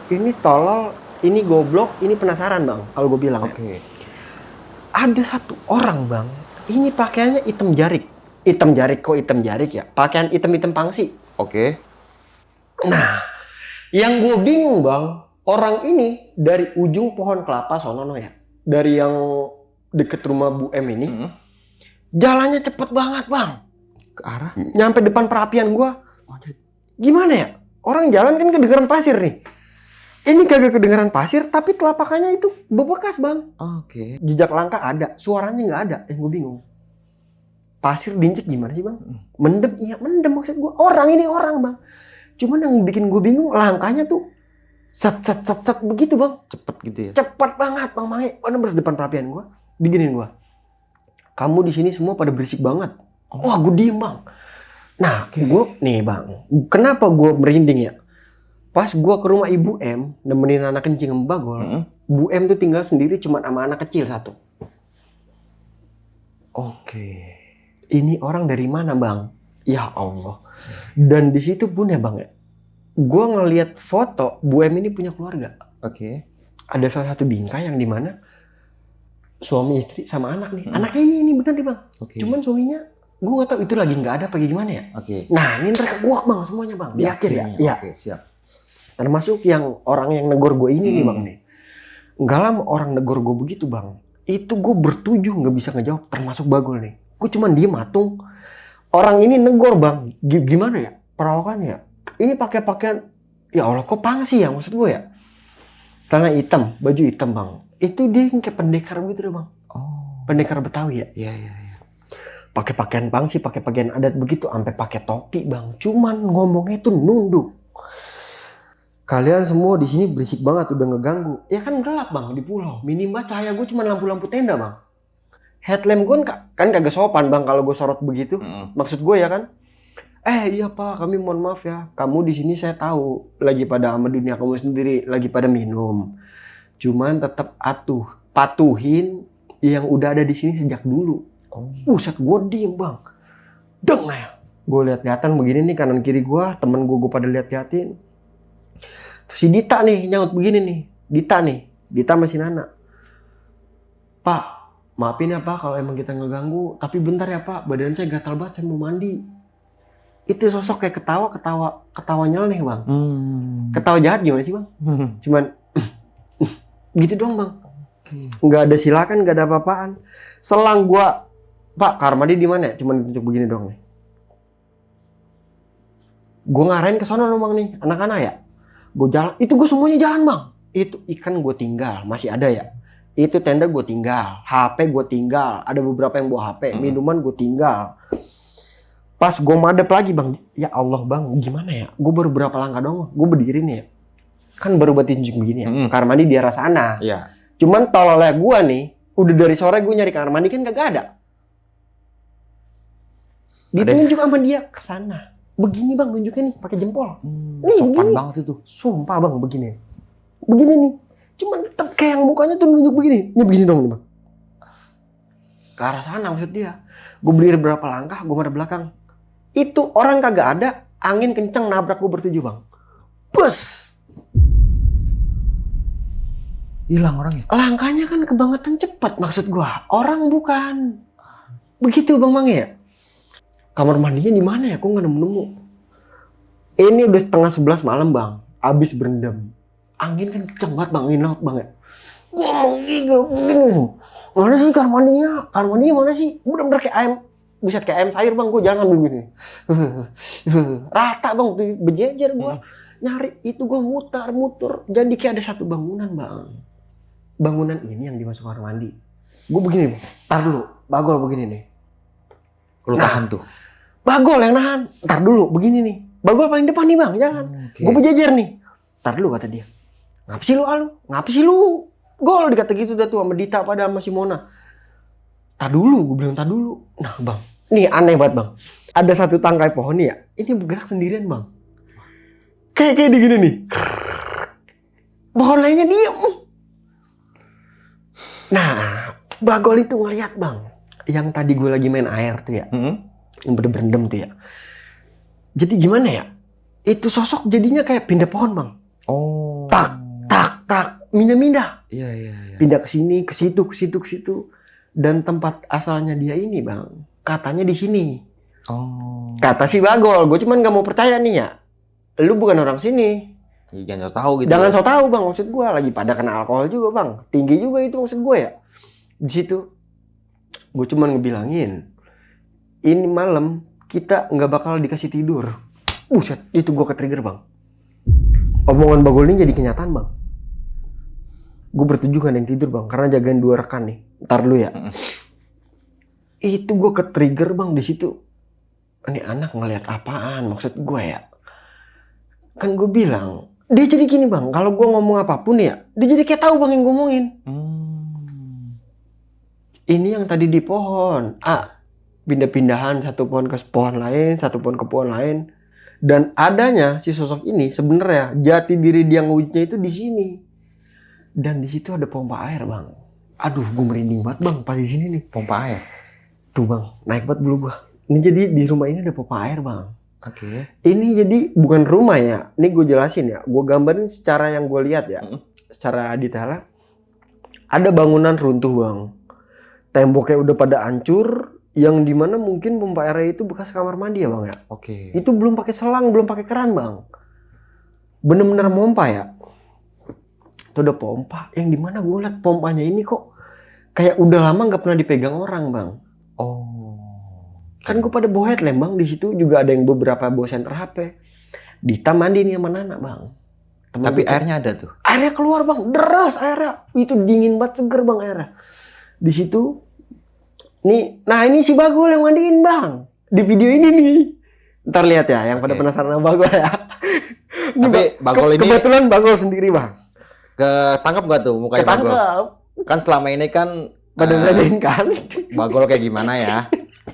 S1: ini goblok, ini penasaran bang, kalau gue bilang.
S2: Oke.
S1: Ada satu orang bang, ini pakaiannya hitam jarik ya, pakaian hitam pangsi.
S2: Oke.
S1: Nah, yang gue bingung bang, orang ini dari ujung pohon kelapa sono ya, dari yang deket rumah Bu M ini, jalannya cepet banget bang,
S2: Ke arah?
S1: nyampe depan perapian gue. Gimana ya? Orang jalan kan kedengeran pasir nih. Ini kagak kedengeran pasir, tapi telapakannya itu bebekas bang.
S2: Oke.
S1: Jejak langkah ada, suaranya nggak ada. Gue bingung. Pasir diinjek gimana sih bang? Mendem, iya mendem maksud gue. Orang ini orang bang. Cuman yang bikin gue bingung langkahnya tuh set begitu bang.
S2: Cepet gitu ya?
S1: Cepat banget bang Mange. Bener depan perapian gue. Diginin gue. Kamu di sini semua pada berisik banget. Wah gue diem bang. Nah gue nih bang. Kenapa gue merinding ya? Pas gue ke rumah Ibu M, nemenin anak kencing sama Bagol. Bu M tuh tinggal sendiri cuma sama anak kecil satu. Oke. Ini orang dari mana bang? Ya Allah. Dan di situ pun ya bang ya, gue ngelihat foto Bu M ini punya keluarga.
S2: Oke.
S1: Ada salah satu bingkai yang dimana suami istri sama anak nih. Anaknya ini bener nih bang.
S2: Oke.
S1: Cuman suaminya gue nggak tahu itu lagi nggak ada apa gimana ya.
S2: Oke.
S1: Nah ini terkuak bang semuanya bang. Yakin ya? Iya.
S2: Oke, siap.
S1: Termasuk yang orang yang negor gue ini nih bang nih. Nggak lama orang negor gue begitu bang. Itu gue bertujuh nggak bisa ngejawab, termasuk Bagol nih. Gue cuman diem matung. Orang ini negor bang, gimana ya perawakannya ya? Ini pakai pakaian, ya Allah kok pangsi ya maksud gue ya? Celana hitam, baju hitam bang. Itu dia kayak pendekar gitu deh bang.
S2: Oh.
S1: Pendekar Betawi ya?
S2: Iya.
S1: Pakai pakaian pangsi, pakai pakaian adat begitu, sampai pakai topi bang. Cuman ngomongnya tuh nunduk. Kalian semua di sini berisik banget, udah ngeganggu. Ya kan gelap bang di pulau. Minimal cahaya gue cuma lampu-lampu tenda bang. Headlamp gue kan kagak sopan bang kalau gue sorot begitu. Maksud gue ya kan. Iya pak, kami mohon maaf ya. Kamu di sini saya tahu lagi pada sama dunia kamu sendiri, lagi pada minum. Cuman tetap patuhin yang udah ada di sini sejak dulu. Buset gue diem bang. Deng ya. Gue lihat-lihatan begini nih kanan kiri gue, temen gue pada lihat-lihatin. Terus si Dita nih nyaut begini nih. Dita masih Nana. Pak, maafin ya pak kalau emang kita ngeganggu, tapi bentar ya pak, badan saya gatal banget, saya mau mandi. Itu sosok kayak ketawa nyeleneh bang. Ketawa jahat gimana sih bang? Cuman gitu doang bang. Nggak ada silakan, nggak ada apa-apaan. Selang gua, Pak Karmadi di mana ya? Cuman tunjuk begini doang nih. Gua ngarahin ke sono bang nih, anak-anak ya. Gua jalan, itu gua semuanya jalan bang. Itu ikan gua tinggal, masih ada ya. Itu tenda gue tinggal, HP gue tinggal, ada beberapa yang bawa HP, minuman gue tinggal. Pas gue madep lagi bang, ya Allah bang, gimana ya? Gue baru berapa langkah doang, gue berdiri nih ya. Kan baru buat tunjuk begini ya, Karmadi di arah sana.
S2: Iya.
S1: Cuman tololnya gue nih, Udah dari sore gue nyari kamar mandi kan kagak ada. Ditunjuk sama dia ke sana. Begini bang nunjuknya nih pakai jempol. Nih
S2: Sopan
S1: begini.
S2: banget itu.
S1: Sumpah bang begini. Begini nih. Cuman tetap kayak yang mukanya tuh nunjuk begini. Ini begini dong nih bang. Ke arah sana maksud dia. Gue beli berapa langkah, gue madep belakang. Itu orang kagak ada, angin kenceng nabrak gue bertujuh bang. Bus.
S2: Hilang orangnya.
S1: Langkahnya kan kebangetan cepat maksud gue. Orang bukan. Begitu bang Mang ya. Kamar mandinya di mana ya? Kok nggak nemu-nemu? Ini udah 10:30 malam bang. Abis berendam. Angin kan kenceng banget bang, angin laut banget. Wah menggigil. Mana sih kamar mandinya? Kamar mandinya mana sih? Bener-bener kayak ayam. Buset kayak ayam sayur bang. Gue jalan ngambil gini. Rata bang. Berjejer gue. Nyari. Itu gue muter-muter. Jadi kayak ada satu bangunan bang. Bangunan ini yang dimasuk kamar mandi. Gue begini bang. Ntar dulu. Bagol begini nih.
S2: Lu tahan tuh.
S1: Bagol yang nahan. Ntar dulu, begini nih. Bagol paling depan nih bang, jangan.
S2: Okay.
S1: Gue berjejer nih. Ntar dulu kata dia. Ngapa sih lu Alu? Ngapa sih lu? Gol dikata gitu dah tuh sama Dita pada sama si Mona. Tar dulu, gue bilang tar dulu. Nah bang, nih aneh banget bang. Ada satu tangkai pohon nih ya. Ini bergerak sendirian bang. Kayak gini nih. Pohon lainnya diem. Nah, Bagol itu ngeliat bang. Yang tadi gue lagi main air tuh ya. Yang berendam tuh ya. Jadi gimana ya? Itu sosok jadinya kayak pindah pohon bang.
S2: Oh.
S1: Tak, mindah-mindah.
S2: Iya.
S1: Pindah ke sini, ke situ. Dan tempat asalnya dia ini bang, katanya di sini.
S2: Oh.
S1: Kata si Bagol, gue cuman gak mau percaya nih ya. Lu bukan orang sini.
S2: Jangan so tahu gitu.
S1: Jangan so tahu bang, maksud gue lagi pada kena alkohol juga bang. Tinggi juga itu maksud gue ya. Di situ, gue cuman ngebilangin, ini malam kita nggak bakal dikasih tidur. Buset, itu gue ke-trigger bang. Omongan Bagol ini jadi kenyataan bang. Gue bertujuh gak ada yang tidur bang, karena jagain 2 rekan nih. Ntar dulu ya. Itu gue ke-trigger bang di situ. Ini anak ngelihat apaan maksud gue ya? Kan gue bilang, dia jadi gini bang. Kalau gue ngomong apapun ya, dia jadi kayak tahu bang yang ngomongin. Ini yang tadi di pohon. Pindah-pindahan satu pohon ke pohon lain, satu pohon ke pohon lain. Dan adanya si sosok ini sebenarnya jati diri dia ngewujudnya itu di sini. Dan di situ ada pompa air bang. Aduh, gue merinding banget bang pas di sini nih.
S2: Pompa air.
S1: Tuh bang, naik banget bulu gue. Ini jadi di rumah ini ada pompa air bang.
S2: Oke.
S1: Ini jadi bukan rumah ya. Ini gue jelasin ya. Gue gambarin secara yang gue lihat ya. Secara detail. Ada bangunan runtuh bang. Temboknya udah pada hancur. Yang dimana mungkin pompa airnya itu bekas kamar mandi ya bang ya.
S2: Oke.
S1: Itu belum pakai selang, belum pakai keran bang. Bener-bener pompa ya. Itu udah pompa. Yang dimana gue liat pompanya ini kok kayak udah lama nggak pernah dipegang orang bang.
S2: Oh.
S1: Kan gue pada bawa headlamp bang. Di situ juga ada yang beberapa bawa senter HP. Dita mandi nih sama Nana bang.
S2: Tapi airnya ada tuh.
S1: Airnya keluar bang, deras airnya. Itu dingin banget, seger bang airnya. Di situ. Nih, nah ini si Bagol yang mandiin bang. Di video ini nih. Ntar lihat ya, yang pada penasaran sama Bagol ya.
S2: Tapi Bagol ini
S1: kebetulan Bagol sendiri bang.
S2: Ketangkep gak tuh mukanya Bagol?
S1: Ketangkep.
S2: Kan selama ini kan
S1: Badan-badan kan.
S2: Bagol kayak gimana ya?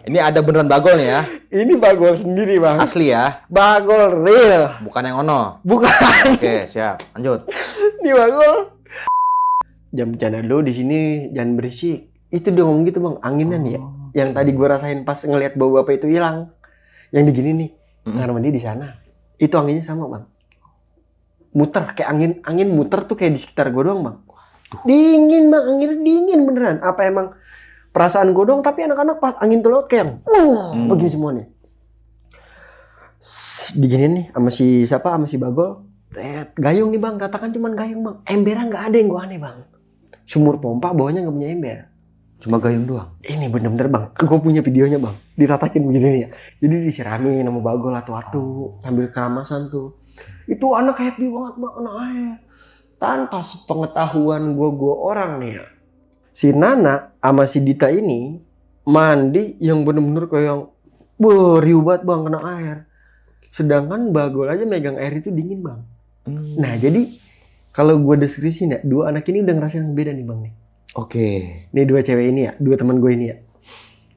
S2: Ini ada beneran Bagol nih ya?
S1: Ini Bagol sendiri bang.
S2: Asli ya?
S1: Bagol real.
S2: Bukan yang ono?
S1: Bukan.
S2: Oke, siap. Lanjut.
S1: Ini Bagol. Jam bercanda dulu di sini, jangan berisik. Itu dia ngomong gitu bang, anginnya nih ya. Yang tadi gue rasain pas ngelihat bau bapak itu hilang. Yang di gini nih, kamar mandi di sana. Itu anginnya sama bang. Muter, kayak angin muter tuh kayak di sekitar gue doang bang. Dingin bang, anginnya dingin beneran. Apa emang perasaan gue doang, tapi anak-anak pas angin tuh lewat kayak begini semuanya. Digini nih, sama si siapa, sama si Bagol. Gayung nih bang, katakan cuman gayung bang. Embernya gak ada yang gue aneh bang. Sumur pompa bawahnya gak punya ember.
S2: Cuma gayung doang?
S1: Ini bener-bener bang, gue punya videonya bang. Ditatakin begini nih ya. Jadi disiramin sama Bagol atu-atu. Sambil keramasan tuh. Itu anak happy banget bang, anak air. Tanpa sepengetahuan gue orang nih ya. Si Nana sama si Dita ini mandi yang bener-bener kayak yang riuh banget bang kena air. Sedangkan Bagol aja megang air itu dingin bang. Nah jadi kalau gue deskripsiin ya, 2 anak ini udah ngerasain yang beda nih bang nih.
S2: Oke.
S1: Nih dua cewek ini ya, dua teman gue ini ya.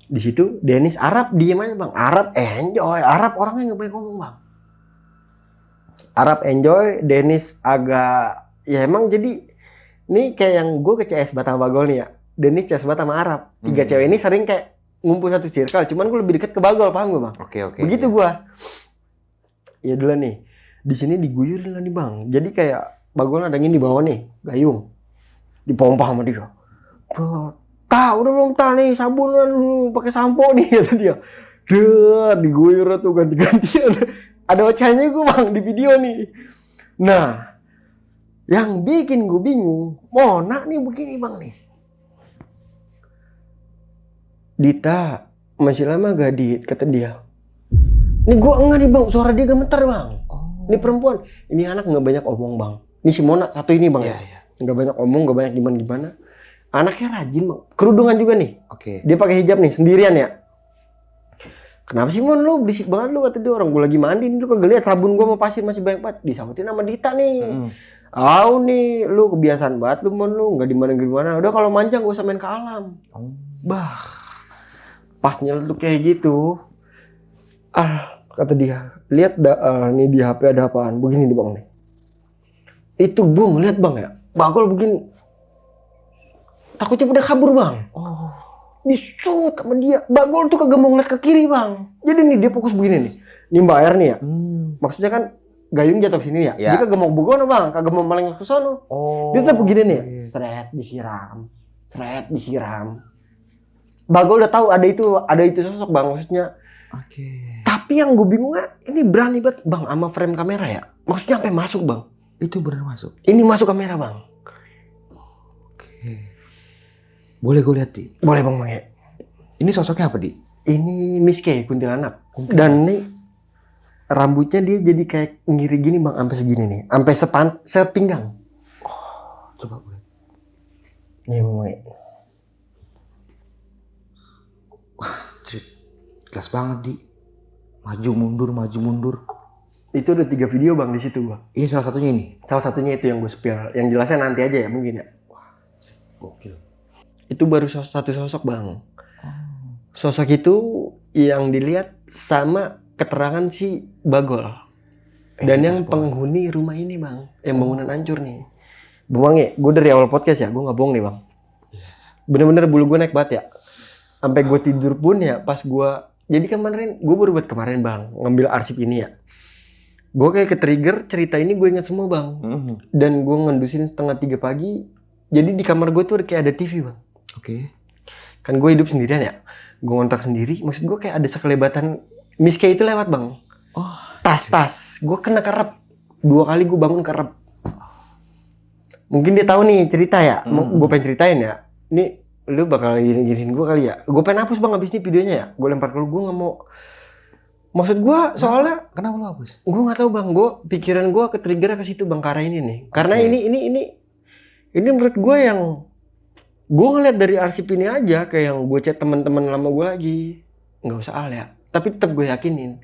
S1: Di situ Dennis Arab diem aja bang. Arab enjoy. Arab orangnya nggak banyak ngomong bang. Arab enjoy. Dennis agak ya emang jadi nih kayak yang gue ke CS Batam Bagol nih ya. Dennis CS Batam sama Arab. Tiga cewek ini sering kayak ngumpul satu circle. Cuman gue lebih deket ke Bagol, paham gue bang?
S2: Oke.
S1: Begitu gue. Ya dulu nih. Di sini diguyurin lah nih bang. Jadi kayak Bagol ada yang di bawah nih, gayung. Dipompa sama dia. Bro, udah belum nih sabunan lu pakai sampo nih kata dia. Diguyur tuh ganti-gantian. Ada ocehannya gue bang di video nih. Nah, yang bikin gue bingung, Mona nih begini bang nih. Dita, masih lama gak Dit? Kata dia. Ini gue enggak nih bang, suara dia gemeter bang. Ini perempuan, ini anak nggak banyak omong bang. Ini si Mona satu ini bang.
S2: Iya.
S1: Nggak banyak omong, nggak banyak gimana. Anaknya rajin bang. Kerudungan juga nih.
S2: Oke.
S1: Dia pakai hijab nih sendirian ya. Kenapa sih Mon lu berisik banget lu kata dia, orang gue lagi mandi lu kagak lihat sabun gue sama pasir masih banyak banget. Disautin sama Dita nih. Nih lu kebiasaan banget lu Mon lu nggak dimana. Udah kalau manjang gue usah main ke alam. Bah. Pas nyeletuk kayak gitu. Kata dia, lihat nih di HP ada apaan? Begini nih bang nih. Itu gue ngeliat bang ya, Bagol begini. Takutnya udah kabur bang. Disut sama dia. Bagol tuh kagak mau ngeliat ke kiri bang. Jadi nih dia fokus begini nih. Ini Mbak Air nih ya. Maksudnya kan gayung jatuh ke sini ya. Dia kagak mau begono bang, kagak mau maling ke sono. Dia tetap begini nih. Seret disiram. Bagol udah tahu ada itu sosok bang maksudnya.
S2: Oke.
S1: Tapi yang gue bingungnya ini berani banget bang sama frame kamera ya. Maksudnya sampai masuk bang.
S2: Itu benar masuk.
S1: Ini masuk kamera bang.
S2: Oke. Boleh gue lihat Di?
S1: Boleh bang Mange.
S2: Ini sosoknya apa Di?
S1: Ini Miss K, kuntilanak. Dan nih rambutnya dia jadi kayak ngiri gini bang, sampai segini nih, sampai sepinggang.
S2: Coba gue.
S1: Nih bang Mange.
S2: Jelas banget Di. Maju mundur.
S1: Itu udah 3 video bang di situ gua.
S2: Ini salah satunya ini.
S1: Salah satunya itu yang gue spill. Yang jelasnya nanti aja ya mungkin ya.
S2: Gokil.
S1: Itu baru satu sosok bang. Sosok itu yang dilihat sama keterangan si Bagol. Dan yang penghuni rumah ini bang. Yang bangunan hancur nih. Bang Mange, gue dari awal podcast ya, gue gak bohong nih bang. Bener-bener bulu gue naik banget ya. Sampai gue tidur pun ya pas gue. Jadi kemarin, gue baru buat kemarin bang. Ngambil arsip ini ya. Gue kayak ke-trigger cerita ini gue ingat semua bang. Dan gue ngendusin 2:30 pagi. Jadi di kamar gue tuh kayak ada TV bang.
S2: Oke.
S1: Kan gue hidup sendirian ya. Gue ngontrak sendiri. Maksud gue kayak ada sekelebatan Miss K itu lewat bang. Tas. Gue kena kerep. 2 kali gue bangun kerep. Mungkin dia tahu nih cerita ya. Gue pengen ceritain ya. Ini lu bakal gini-giniin gue kali ya. Gue pengen hapus bang abis ini videonya ya. Gue lempar ke lu. Gue gak mau. Maksud gue soalnya.
S2: Kenapa lu hapus?
S1: Gue gak tahu bang. Pikiran gue ke-trigger ke situ bang. Karena ini nih. Karena ini menurut gue yang. Gue ngeliat dari arsip ini aja. Kayak yang gue chat teman-teman lama gue lagi. Gak usah ya. Tapi tetap gue yakinin.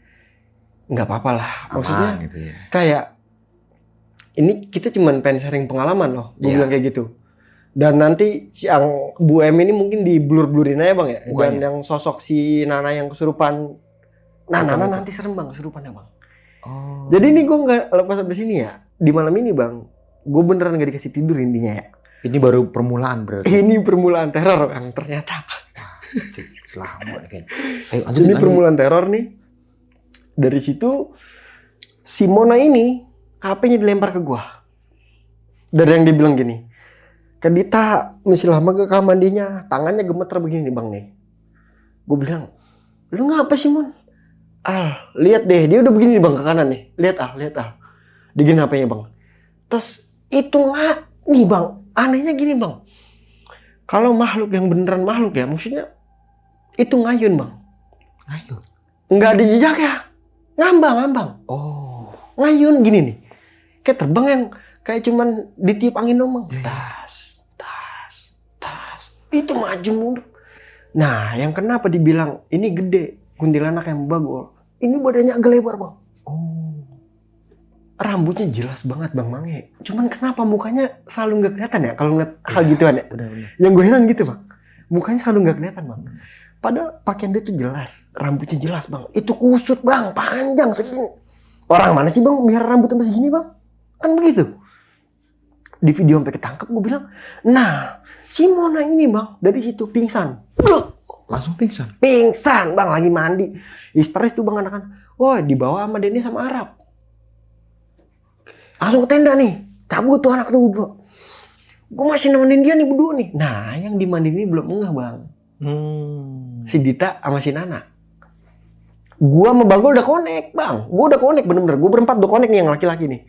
S1: Gak apa-apa lah. Maksudnya
S2: gitu ya.
S1: Kayak. Ini kita cuman pengen sharing pengalaman loh. Gue bilang kayak gitu. Dan nanti yang Bu M ini mungkin di blur-blurin aja bang ya. Dan yang sosok si Nana yang kesurupan. Nana nanti serem bang kesurupannya bang. Jadi ini gue gak lepas sampai sini ya. Di malam ini bang. Gue beneran gak dikasih tidur intinya ya.
S2: Ini baru permulaan berarti.
S1: Ini permulaan teror bang ternyata.
S2: Selamat kan.
S1: Ini permulaan teror nih. Dari situ si Mona ini HP-nya dilempar ke gue. Dari yang dia bilang gini. Ke Dita masih lama ke kamar mandinya, tangannya gemeter begini bang nih. Gue bilang, lu ngapa sih Mon? Lihat deh, dia udah begini bang ke kanan nih. Lihat Digini HP-nya bang. Terus itu nggak nih bang, anehnya gini bang. Kalau makhluk yang beneran makhluk ya, maksudnya itu ngayun bang.
S2: Ngayun?
S1: Nggak ada jejak ya, ngambang. Ngayun gini nih, kayak terbang yang kayak cuman ditiup angin dong bang. Tas. Itu maju mundur. Nah, yang kenapa dibilang ini gede, kuntilanak yang Bagol. Ini badannya agak lebar bang. rambutnya jelas banget Bang Mange. Cuman kenapa mukanya selalu nggak kelihatan ya kalau ngeliat hal gituan ya?
S2: Benar-benar.
S1: Yang gue heran gitu Bang. Mukanya selalu nggak kelihatan Bang. Padahal pakaian dia tuh jelas, rambutnya jelas Bang. Itu kusut Bang, panjang segini. Orang mana sih Bang biar rambutnya masih segini Bang? Kan begitu. Di video sampai ketangkep gue bilang, nah si Mona ini Bang dari situ pingsan. Bluk.
S2: Langsung pingsan.
S1: Pingsan Bang lagi mandi. Histeris tuh Bang anak-anak. Wah dibawa sama Denny sama Arab. Langsung ke tenda nih. Cabut tuh anak tuh berdua. Gue masih nemenin dia nih berdua nih. Nah yang dimandiin ini belum enggak Bang. Si Dita sama si Nana. Gua sama Bagol udah connect Bang. Gua udah connect bener-bener. Gua berempat udah connect nih yang laki-laki nih.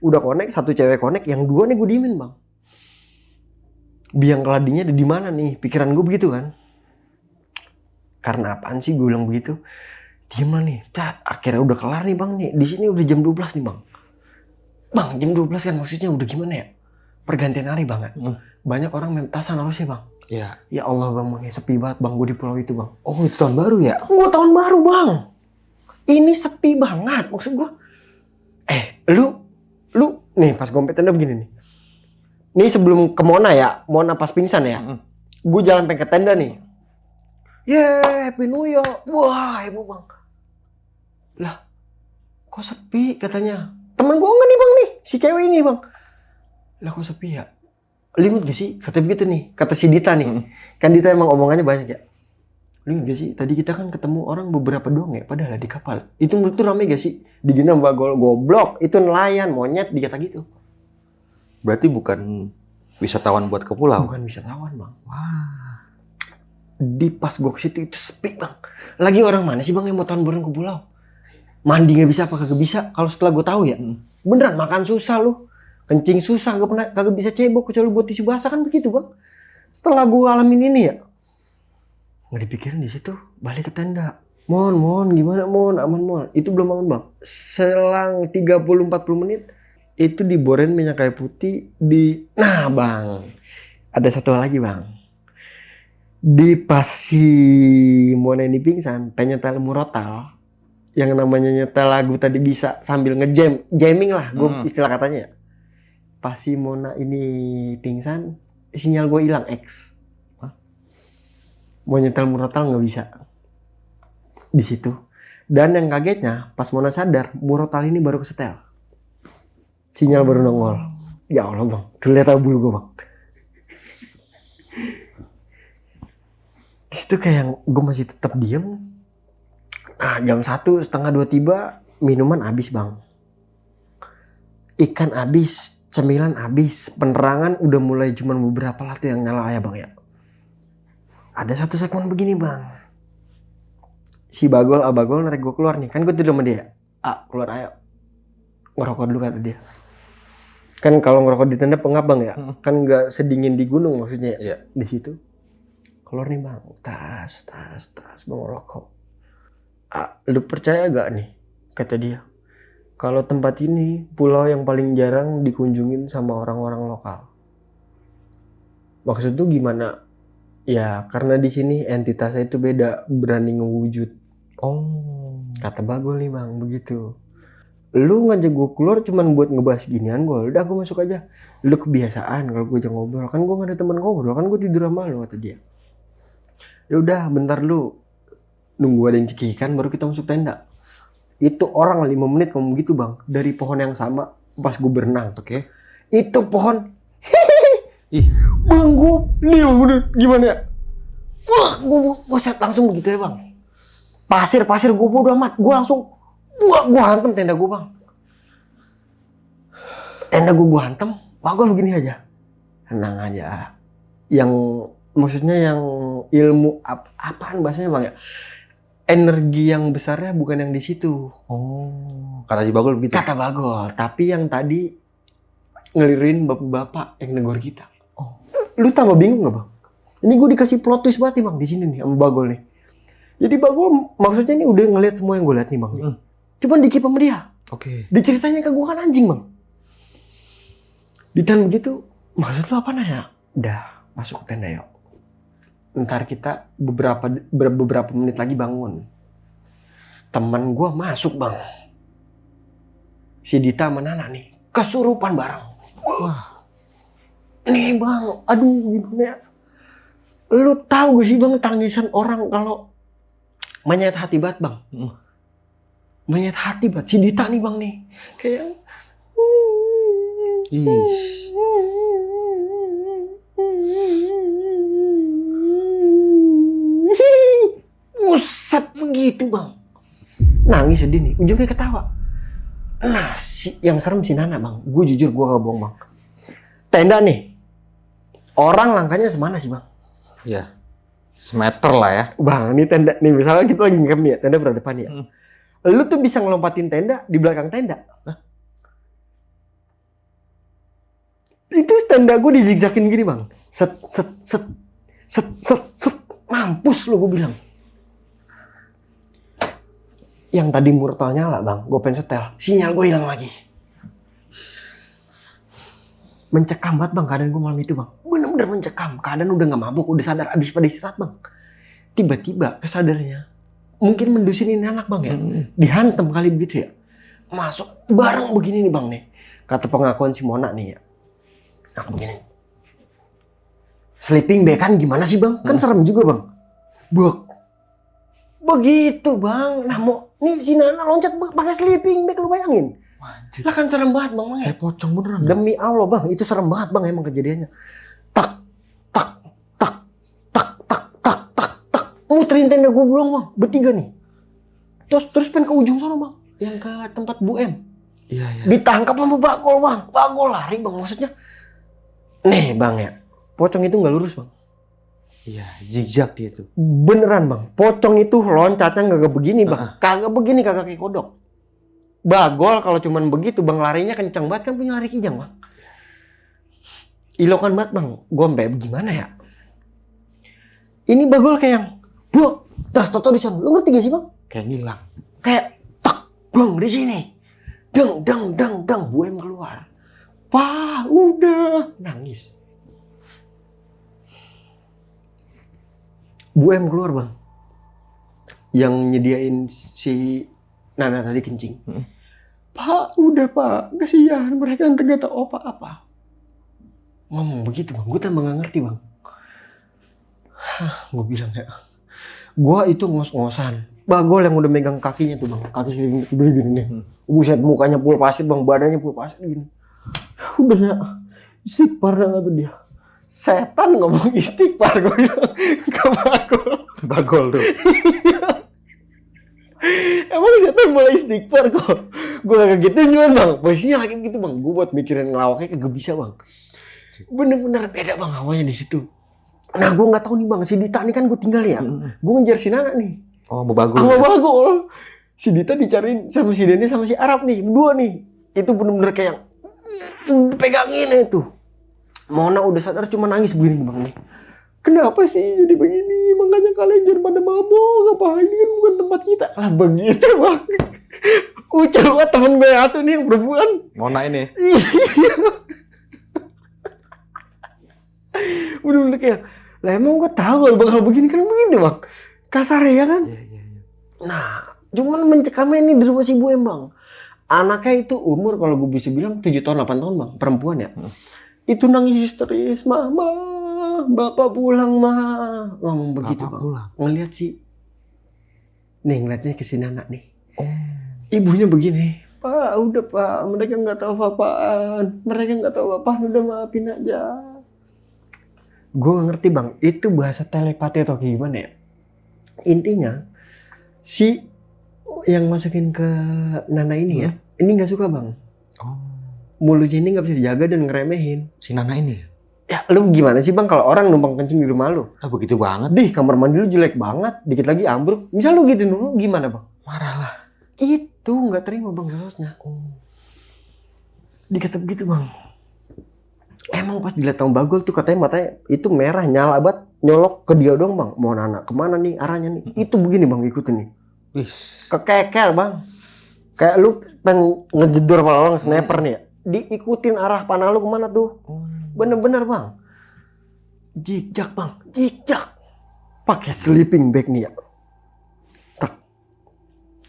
S1: Udah connect, satu cewek connect, yang dua nih gue diemin Bang. Biang keladinya ada di mana nih? Pikiran gue begitu kan. Karena apaan sih gue bilang begitu? Diem lah nih. Cat, akhirnya udah kelar nih Bang nih. Di sini udah jam 12 nih Bang. Bang, jam 12 kan maksudnya udah gimana ya? Pergantian hari Bang. Banyak orang main petasan harusnya Bang.
S2: Iya.
S1: Ya Allah Bang, sepi banget Bang gue di pulau itu Bang.
S2: Oh, itu tahun baru ya?
S1: Gue tahun baru Bang. Ini sepi banget maksud gue. Lu nih pas gue tenda begini nih. Nih sebelum ke Mona ya, Mona pas pingsan ya. Gue jalan pengen ke tenda nih. Yeay, Happy New Year. Wah, heboh Bang. Lah, kok sepi katanya. Temen gue enggak nih Bang nih, si cewek ini Bang. Lah kok sepi ya? Limut gak sih? Kata begitu nih, kata si Dita nih. Kan Dita emang omongannya banyak ya. Limut gak sih? Tadi kita kan ketemu orang beberapa doang ya, padahal di kapal. Itu menurut tuh rame gak sih? Digina Mbak goblok, itu nelayan, monyet, dikata gitu.
S2: Berarti bukan wisatawan buat ke pulau?
S1: Bukan wisatawan Bang.
S2: Wah.
S1: Di pas gue ke situ itu sepi Bang. Lagi orang mana sih Bang yang mau tahun baru ke pulau? Mandi gak bisa apa kagak bisa? Kalau setelah gue tahu ya, beneran makan susah lu, kencing susah, kagak bisa cebok kecuali buat tisu basah kan begitu Bang. Setelah gue alamin ini ya, nggak dipikirin di situ, balik ke tenda. Mon, gimana Mon? Aman Mon? Itu belum bangun Bang. Selang 30-40 menit itu diboren minyak kayu putih di. Nah Bang, ada satu hal lagi Bang. Di pas si Mona ini pingsan, pengen nyetel murotal. Yang namanya nyetel lagu tadi bisa sambil jamming lah, gue istilah katanya. Pas si Mona ini pingsan, sinyal gue hilang X. Mau nyetel murotal nggak bisa di situ. Dan yang kagetnya, pas Mona sadar, murotal ini baru kesetel. Sinyal baru nongol. Ya Allah Bang, terlihat bulu gue Bang. Di situ kayak gue masih tetap diem. Nah, jam 1:30, 2 tiba, minuman habis Bang. Ikan habis, cemilan habis, penerangan udah mulai cuman beberapa lah tuh yang nyala ya Bang ya. Ada satu segmen begini Bang. Si Abagol narik gue keluar nih. Kan gue tidur sama dia. Keluar ayo. Ngerokok dulu kata dia. Kan kalau ngerokok di tenda pengap Bang ya. Kan gak sedingin di gunung maksudnya ya. Di situ. Keluar nih Bang. Tas Bang ngerokok. Lu percaya gak nih? Kata dia. Kalau tempat ini pulau yang paling jarang dikunjungin sama orang-orang lokal. Maksud tuh gimana? Ya karena di sini entitasnya itu beda, berani ngewujud.
S2: Oh.
S1: Kata Bagol nih Bang, begitu. Lu ngajak gue keluar cuman buat ngebahas ginian gue. Udah gue masuk aja. Lu kebiasaan kalau gue ajak ngobrol. Kan gue gak ada teman ngobrol. Kan gue tidur sama lu kata dia. Ya udah bentar lu. Nunggu ada yang cekikikan baru kita masuk tenda. Itu orang 5 menit ngomong gitu Bang. Dari pohon yang sama pas gue berenang.
S2: Oke.
S1: Itu pohon.
S2: Ih.
S1: Bang gue bener gimana ya? Wah gue set langsung begitu ya Bang. Pasir gue bodo amat. Gue langsung gue hantem tenda gue Bang. Tenda gue hantem. Bagol begini aja. Tenang aja. Yang maksudnya yang ilmu apaan bahasanya Bang ya? Energi yang besarnya bukan yang di situ.
S2: Oh, kata si Bagol begitu.
S1: Kata Bagol, tapi yang tadi ngelirin bapak-bapak yang negor kita. Oh, lu tambah bingung nggak Bang? Ini gue dikasih plot twist banget nih Bang di sini nih sama Bagol nih. Jadi Bagol maksudnya nih udah ngeliat semua yang gue liat nih Bang. Cuman dikip sama dia.
S2: Oke.
S1: Diceritanya ke gue kan anjing Bang. Ditanya begitu, maksud lu apa ya? Udah masuk ke tenda yuk. Ntar kita beberapa menit lagi bangun. Teman gue masuk Bang. si Dita sama Nana nih kesurupan bareng.
S2: Wah.
S1: Nih bang, aduh gimana ya? Lu tahu gak sih bang tangisan orang kalau menyayat hati banget bang? Menyayat hati banget. Si Dita nih bang nih kayak Buset begitu bang. Nangis sedih nih, ujungnya ketawa. Nah, yang serem si Nana bang. Gue jujur gue gak bohong bang. Tenda nih. Orang langkahnya semana sih bang?
S2: Ya, semeter lah ya.
S1: Bang, ini tenda nih. Misalnya kita lagi ngecamp nih ya, tenda berada depan ya. Lu tuh bisa ngelompatin tenda di belakang tenda. Itu tenda gue dizigzagin gini bang. Set, set, set, set, set, set. Mampus lu gue bilang. Yang tadi murtal nyala bang, gue pengen setel. Sinyal gue hilang lagi. Mencekam banget bang keadaan gue malam itu bang. Bener-bener mencekam. Keadaan udah gak mabuk, udah sadar abis pada istirahat bang. Tiba-tiba kesadarnya. Mungkin mendusin ini anak bang ya. Dihantam kali begitu ya. Masuk bareng begini nih bang nih. Kata pengakuan si Mona nih ya. Nah begini. Sleeping bag kan gimana sih bang? Kan serem juga bang. Begitu bang. Nah mau nih si Nana loncat pakai sleeping bag, lu bayangin.
S2: Anjir.
S1: Lah kan serem banget bang.
S2: Kayak pocong beneran.
S1: Demi Allah bang, itu serem banget bang emang kejadiannya. Tak, tak, tak, tak, tak, tak, tak, tak. Muterin tenda gue pulang bang, bertiga nih. Terus pengen ke ujung sana bang, yang ke tempat Bu M.
S2: Iya, iya.
S1: Ditangkap sama Bagol bang, Bagol lari bang maksudnya. Nih bang ya, pocong itu nggak lurus bang.
S2: Iya, zigzag dia tuh.
S1: Beneran bang, pocong itu loncatnya nggak begini bang, kagak begini, kagak kayak kodok. Bagol kalau cuman begitu bang larinya kencang banget kan, punya lari kijang bang. Ilokan banget bang, gue sampai gimana ya? Ini Bagol kayak yang, bu, tas toto di sana, lu ngerti gak sih bang?
S2: Kayak ngilang.
S1: Kayak tak, bang di sini, dang, Bu M keluar. Pak, udah nangis. Bu M keluar bang, yang nyediain si Nana tadi kencing. Pak, udah pak, kasihan mereka yang gak tahu apa-apa. Ngomong begitu bang, gue tambah gak ngerti bang. Gue bilang ya, gue itu ngos-ngosan. Bagol yang udah megang kakinya tuh bang, kaki segini gini nih. Buset, mukanya full pasir bang, badannya full pasir gini. Udah ya, istighfar dah tuh dia. Setan ngomong istighfar, gue bilang ke Bagol.
S2: Bagol tuh.
S1: Emang setan mulai istighfar kok. Gue gak gitu juga bang. Posisinya lagi gitu bang. Gue buat mikirin ngelawaknya kagak bisa bang. Bener-bener beda bang hawanya di situ. Nah gue nggak tahu nih bang. Si Dita nih kan gue tinggal ya. Gue ngejar si Nana nih.
S2: Oh, mau Bagol.
S1: Sama Bagol. Si Dita dicariin sama si Denny sama si Arab nih. Berdua nih. Itu bener-bener kayak pegangin itu. Mona udah sadar cuma nangis begini bang nih. Kenapa sih jadi begini? Makanya kalian jangan pada mabok. Apa ini kan bukan tempat kita. Lah begitu bang. Ucap banget temen gue satu nih yang perempuan.
S2: Mona ini.
S1: Iya. Bener-bener kayak, lah emang gue tahu kalau bakal begini kan begini bang. Kasar ya kan?
S2: Iya.
S1: Nah, cuman mencekamnya ini di rumah si Bu Em bang. Anaknya itu umur kalau gue bisa bilang 7 tahun 8 tahun bang. Perempuan ya. Itu nangis histeris. Mama, bapak pulang mah. Ngomong begitu bang.
S2: Pulang.
S1: Ngeliat sih. Nih ngeliatnya ke si Nana nih.
S2: Oh.
S1: Ibunya begini. Pak, udah pak. Mereka nggak tahu apa-apaan. Mereka nggak tahu apa-apaan. Udah maafin aja. Gue gak ngerti bang. Itu bahasa telepati atau gimana ya. Intinya. Si yang masukin ke Nana ini ya. Ini gak suka bang.
S2: Oh.
S1: Mulutnya ini gak bisa dijaga dan ngeremehin.
S2: Si Nana ini.
S1: Ya lu gimana sih bang kalau orang numpang kencing di rumah lu?
S2: Ah, begitu banget.
S1: Dih kamar mandi lu jelek banget. Dikit lagi ambruk. Misal lu gitu dulu gimana bang?
S2: Marah lah.
S1: Itu gak terima bang sosnya.
S2: Oh.
S1: Dikata begitu bang. Emang pas dilihat sama Bagol tuh katanya matanya itu merah nyala banget. Nyolok ke dia dong bang. Mau Nana kemana nih arahnya nih? Itu begini bang ikutin nih.
S2: Wih.
S1: Kekeker bang. Kayak lu pengen ngejedor sama orang sniper nih ya. Diikutin arah panah lu kemana tuh. Bener-bener bang. Jijak bang. Jijak. Pakai sleeping bag nih ya. Tak.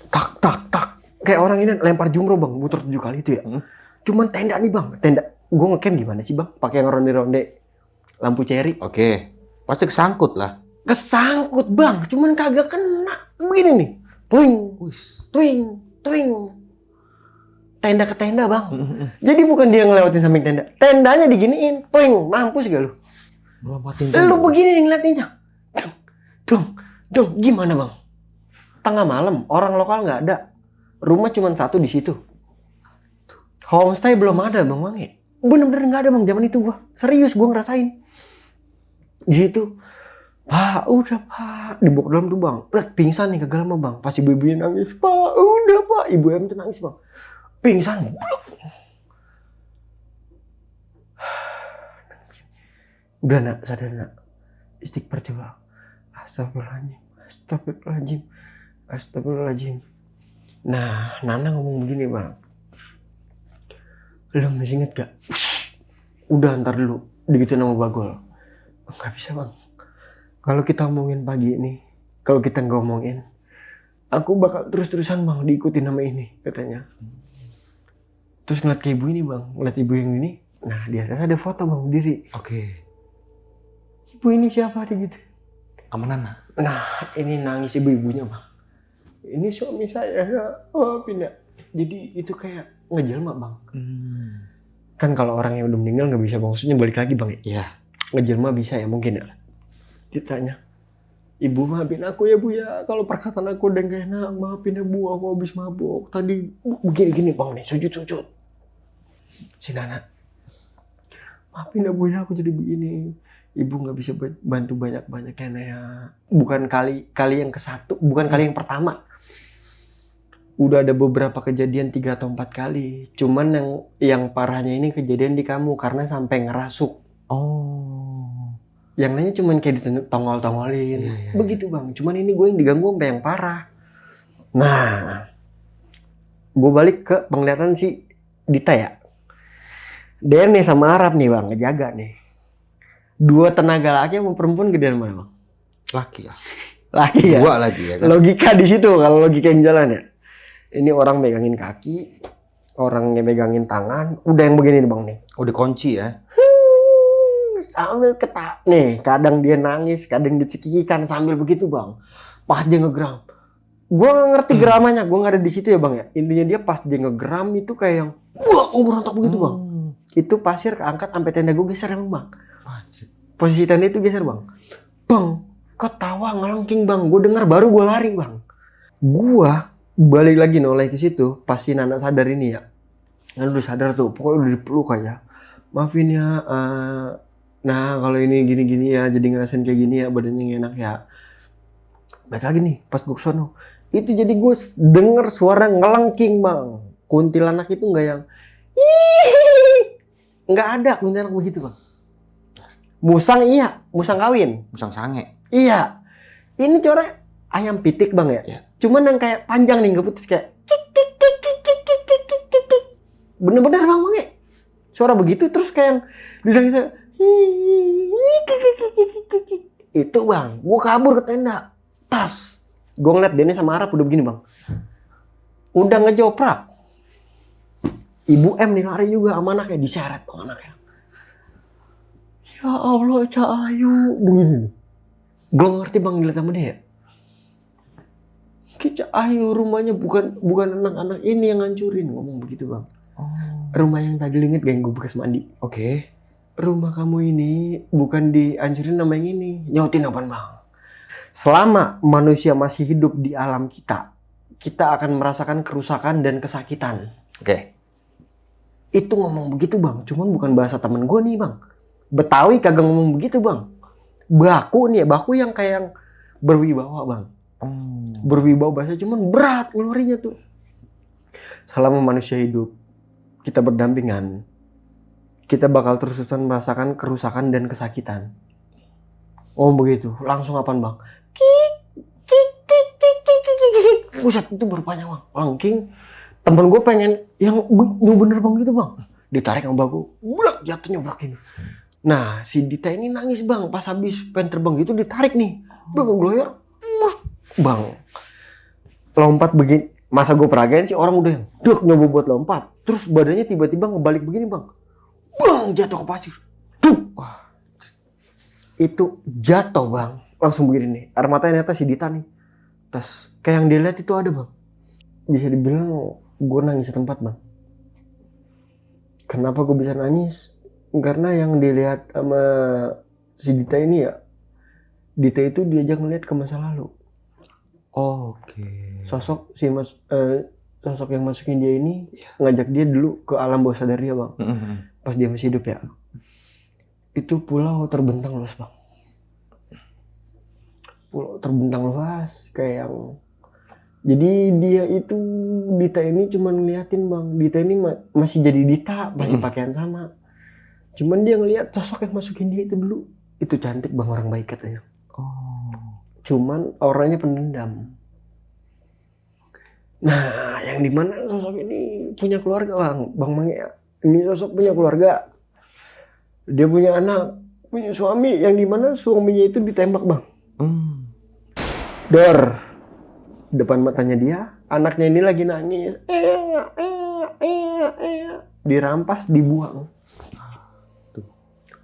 S1: Tak tak tak. Kayak orang ini lempar jumroh bang, muter 7 kali itu ya. Cuman tenda nih bang, tenda. Gue ngecamp gimana sih bang? Pakai yang ronde-ronde lampu ceri.
S2: Oke. Pasti kesangkut lah.
S1: Kesangkut bang, cuman kagak kena. Begini nih, twing,
S2: Wis.
S1: twing, twing. Tenda ke tenda bang. Jadi bukan dia ngelewatin samping tenda, tendanya diginiin, twing, mampus gak lu?
S2: Melompatin
S1: Lu begini nih ngeliatnya. Dong, gimana bang? Tengah malam, orang lokal nggak ada. Rumah cuma satu di situ. Homestay belum ada bang Wangi. Bener-bener nggak ada bang zaman itu gua. Serius gua ngerasain. Di situ, Pak, udah Pak. Dibawa ke dalam tuh bang. Lihat pingsan nih kagak lama bang. Pas ibu-ibunya nangis, Pak, udah Pak. Ibu em tuh nangis bang. Pingsan. Udah nak, sadar nak. Istighfar coba. Astagfirullahaladzim. Nah, Nana ngomong begini bang. Lu masih inget gak? Udah ntar dulu. Digituin sama Bagol. Gak bisa bang. Kalau kita ngomongin pagi ini, kalau kita ngomongin, aku bakal terus-terusan bang diikutin sama ini katanya. Terus ngeliat ke ibu ini bang, ngeliat ibu yang ini. Nah di atas ada foto bang berdiri.
S2: Oke.
S1: Ibu ini siapa dia gitu?
S2: Sama Nana.
S1: Nah ini nangis ibu-ibunya bang. Ini suami saya, maafin ya. Jadi itu kayak ngejelma bang. Kan kalau orang yang udah meninggal nggak bisa bang, maksudnya balik lagi bang ya.
S2: Iya.
S1: Ngejelma bisa ya mungkin ya. Ditanya, ibu maafin aku ya bu ya. Kalau perkataan aku udah gak enak, maafin ya bu. Aku habis mabuk. Tadi begini-gini bang nih, sujud-sujud. Si Nana, maafin ya bu ya aku jadi begini. Ibu nggak bisa bantu banyak-banyak ya. Bukan kali yang ke-1, bukan kali yang pertama. Udah ada beberapa kejadian 3 atau 4 kali. Cuman yang parahnya ini kejadian di kamu karena sampai ngerasuk.
S2: Oh.
S1: Yang lainnya cuman kayak ditongol-tongolin.
S2: Iya.
S1: Begitu bang. Cuman ini gue yang diganggu sampai yang parah. Nah, gue balik ke penglihatan si Dita ya. Dia nih sama Arab nih bang, ngejaga nih. 2 tenaga laki sama perempuan gedean mana bang?
S2: Laki ya.
S1: Laki ya.
S2: 2 lagi ya kan.
S1: Logika di situ kalau logika yang jalan ya. Ini orang megangin kaki, orangnya megangin tangan, udah yang begini nih bang nih.
S2: Udah kunci ya.
S1: Sambil nih, kadang dia nangis, kadang dia cekikikan sambil begitu bang. Pas dia ngegram, gue nggak ngerti geramannya, gue nggak ada di situ ya bang ya. Intinya dia pas dia ngegram itu kayak yang, wah, berontak begitu bang. Itu pasir keangkat sampai tenda gue geser emang bang. Posisi tenda itu geser bang. Bang, ketawa ngelengking bang. Gue dengar baru gue lari bang. Gue balik lagi noleh ke situ, pas si Nana sadar ini ya. Nana udah sadar tuh, pokoknya udah dipeluk aja. Maafin ya, nah kalau ini gini-gini ya, jadi ngerasain kayak gini ya, badannya gak enak ya. Baik lagi nih, pas gue kesono, itu jadi gue denger suara ngelengking bang. Kuntilanak itu nggak yang, nggak ada kuntilanak begitu bang. Musang iya, musang kawin.
S2: Musang sange.
S1: Iya, ini coret ayam pitik bang ya.
S2: Ya.
S1: Cuman yang kayak panjang nih, nggak putus kayak kik kik kik kik kik kik kik kik kik kik. Bener-bener bang ya. Suara begitu terus kayak bisa itu bang, gue kabur ke tenda, tas, gue ngeliat Denny sama Arab udah begini bang, udah ngejoprak, Ibu M nih lari juga sama anaknya, diseret bang anaknya, ya Allah Cak Ayu, begini, gue ngerti bang dilihat sama dia, Cak Ayu rumahnya bukan anak-anak ini yang ngancurin, ngomong begitu bang. Rumah yang tadi lu inget gak yang gue bekas mandi?
S2: Oke.
S1: Rumah kamu ini bukan dihancurin sama yang ini. Nyautin apaan bang? Selama manusia masih hidup di alam kita akan merasakan kerusakan dan kesakitan.
S2: Oke.
S1: Itu ngomong begitu bang, cuman bukan bahasa temen gue nih bang. Betawi kagak ngomong begitu bang. Baku nih ya, baku yang kayak yang berwibawa bang. Berwibawa bahasa cuman berat ngeluarinya tuh. Selama manusia hidup, kita berdampingan, kita bakal terus-terusan merasakan kerusakan dan kesakitan. Oh begitu, langsung apaan bang? Kik, kik, kik, kik, kik, kik, kik. Buset, itu berpanjang bang, langking. Temen gue pengen yang bener bang gitu bang. Ditarik sama bagu, blak, jatuh nyoblak ini. Nah si Dita ini nangis bang, pas habis pengen terbang gitu ditarik nih. Bang gloyor, bang. Lompat begini, Masa gue peragain sih orang udah yang duk nyoba buat lompat. Terus badannya tiba-tiba ngebalik begini bang. Bang jatuh ke pasir. Duk. Wah. Itu jatuh bang. Langsung begini nih. Air matanya nyata si Dita nih. Tas. Kayak yang dia lihat itu ada bang. Bisa dibilang gue nangis setempat bang. Kenapa gue bisa nangis? Karena yang dilihat sama si Dita ini ya. Dita itu diajak ngeliat ke masa lalu.
S2: Oke.
S1: Sosok sosok yang masukin dia ini ngajak dia dulu ke alam bawah sadar dia bang. Pas dia masih hidup ya. Itu pulau terbentang luas bang. Pulau terbentang luas kayak yang. Jadi dia itu Dita ini cuma ngeliatin bang. Dita ini masih jadi Dita, masih pakaian sama. Cuman dia ngeliat sosok yang masukin dia itu dulu. Itu cantik bang, orang baik katanya. Cuman auranya pendendam. Nah, yang dimana sosok ini punya keluarga bang Mange. Ini sosok punya keluarga. Dia punya anak, punya suami. Yang dimana suaminya itu ditembak bang. Dor. Depan matanya dia, anaknya ini lagi nangis. Dirampas, dibuang.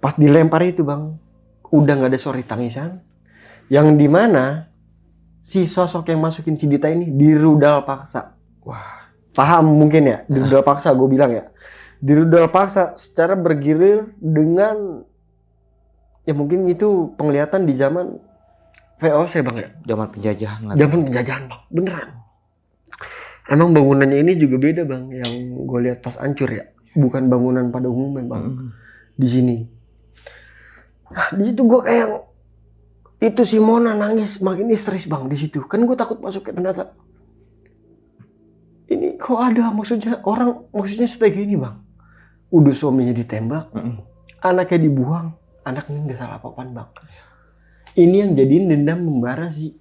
S1: Pas dilempar itu bang, udah nggak ada suara tangisan. Yang dimana si sosok yang masukin si Dita ini dirudal paksa. Wah, paham mungkin ya? Dirudal paksa, gue bilang ya. Dirudal paksa secara bergilir dengan ya mungkin itu penglihatan di zaman VOC bang ya.
S2: Zaman penjajahan lah.
S1: Zaman penjajahan bang, beneran. Emang bangunannya ini juga beda bang, yang gue lihat pas hancur ya. Bukan bangunan pada umumnya bang. Di sini. Nah di situ gue kayak itu si Mona nangis makin histeris bang di situ. Kan gue takut masuk ke ternyata. Ini kok ada maksudnya orang maksudnya setega ini bang. Udah suaminya ditembak, anaknya dibuang, anaknya nggak salah apa-apaan bang. Ini yang jadiin dendam membara si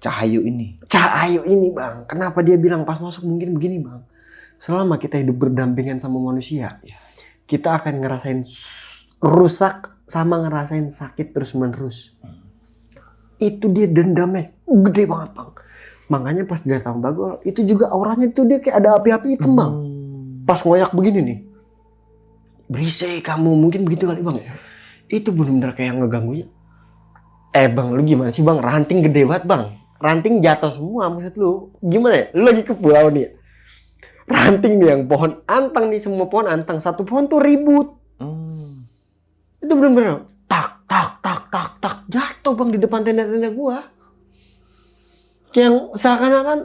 S2: Cahayu ini.
S1: Cahayu ini bang. Kenapa dia bilang pas masuk mungkin begini bang. Selama kita hidup berdampingan sama manusia, kita akan ngerasain rusak sama ngerasain sakit terus menerus. Itu dia dendamnya gede banget bang. Makanya pas dia sama Bagol, itu juga auranya itu dia kayak ada api-api hitam bang. Pas ngoyak begini nih. Berisik kamu, mungkin begitu kali bang. Itu benar-benar kayak ngeganggunya. Bang, lu gimana sih bang? Ranting gede banget bang. Ranting jatuh semua maksud lu. Gimana ya? Lu lagi ke pulau nih ya? Ranting nih yang pohon antang nih, semua pohon antang. Satu pohon tuh ribut. Itu bener-bener tak jatuh bang di depan tenda-tenda gua. Yang seakan-akan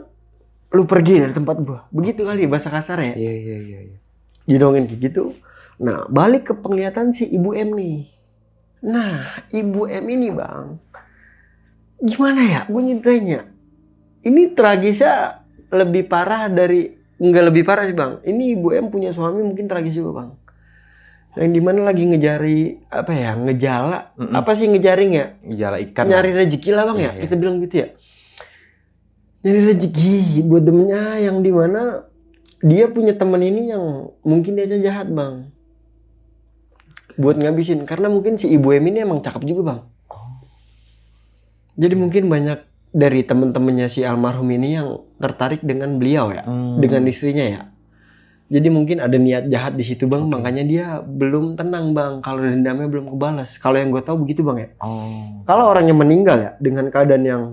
S1: lu pergi dari tempat gua. Begitu kali bahasa kasarnya ya.
S2: Iya.
S1: Didongin kayak gitu. Nah, balik ke penglihatan si Ibu M nih. Nah, Ibu M ini bang, gimana ya? Gue nyeritainnya. Ini tragisnya lebih parah dari, nggak lebih parah sih bang. Ini Ibu M punya suami mungkin tragis juga bang. Yang dimana lagi ngejari apa ya? Ngejala. Apa sih ngejaring ya?
S2: Ngejala ikan.
S1: Nyari rezeki lah bang ya. Kita bilang gitu ya. Nyari rezeki buat temennya yang dimana dia punya temen ini yang mungkin dia jahat bang. Buat ngabisin. Karena mungkin si Ibu M ini emang cakep juga bang. Jadi mungkin banyak dari temen-temennya si almarhum ini yang tertarik dengan beliau ya. Dengan istrinya ya. Jadi mungkin ada niat jahat di situ bang. Makanya dia belum tenang bang. Kalau dendamnya belum kebalas. Kalau yang gue tahu begitu bang ya. Kalau orang yang meninggal ya dengan keadaan yang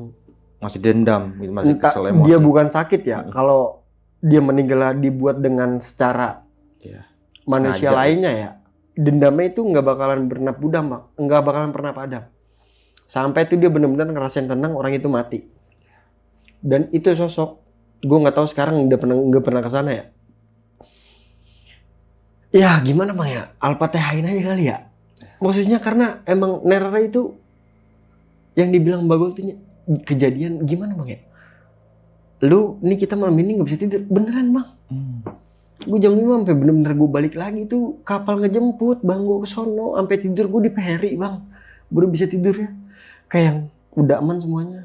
S2: masih dendam, masih kesel emosi.
S1: Dia bukan sakit ya. Kalau dia meninggal dibuat dengan secara manusia lainnya ya. Dendamnya itu nggak bakalan pernah pudam bang. Nggak bakalan pernah padam. Sampai itu dia benar-benar ngerasain tenang orang itu mati. Dan itu sosok. Gue nggak tahu sekarang nggak pernah kesana ya. Ya gimana bang ya. Al-Fatihain aja kali ya. Maksudnya karena emang Nerara itu yang dibilang Bagol tuh kejadian gimana bang ya. Lu nih kita malam ini nggak bisa tidur beneran bang. Gue jam 5 sampai bener-bener gue balik lagi tuh kapal ngejemput bang gue kesono sampai tidur gue di Peri bang baru bisa tidur ya kayak yang udah aman semuanya.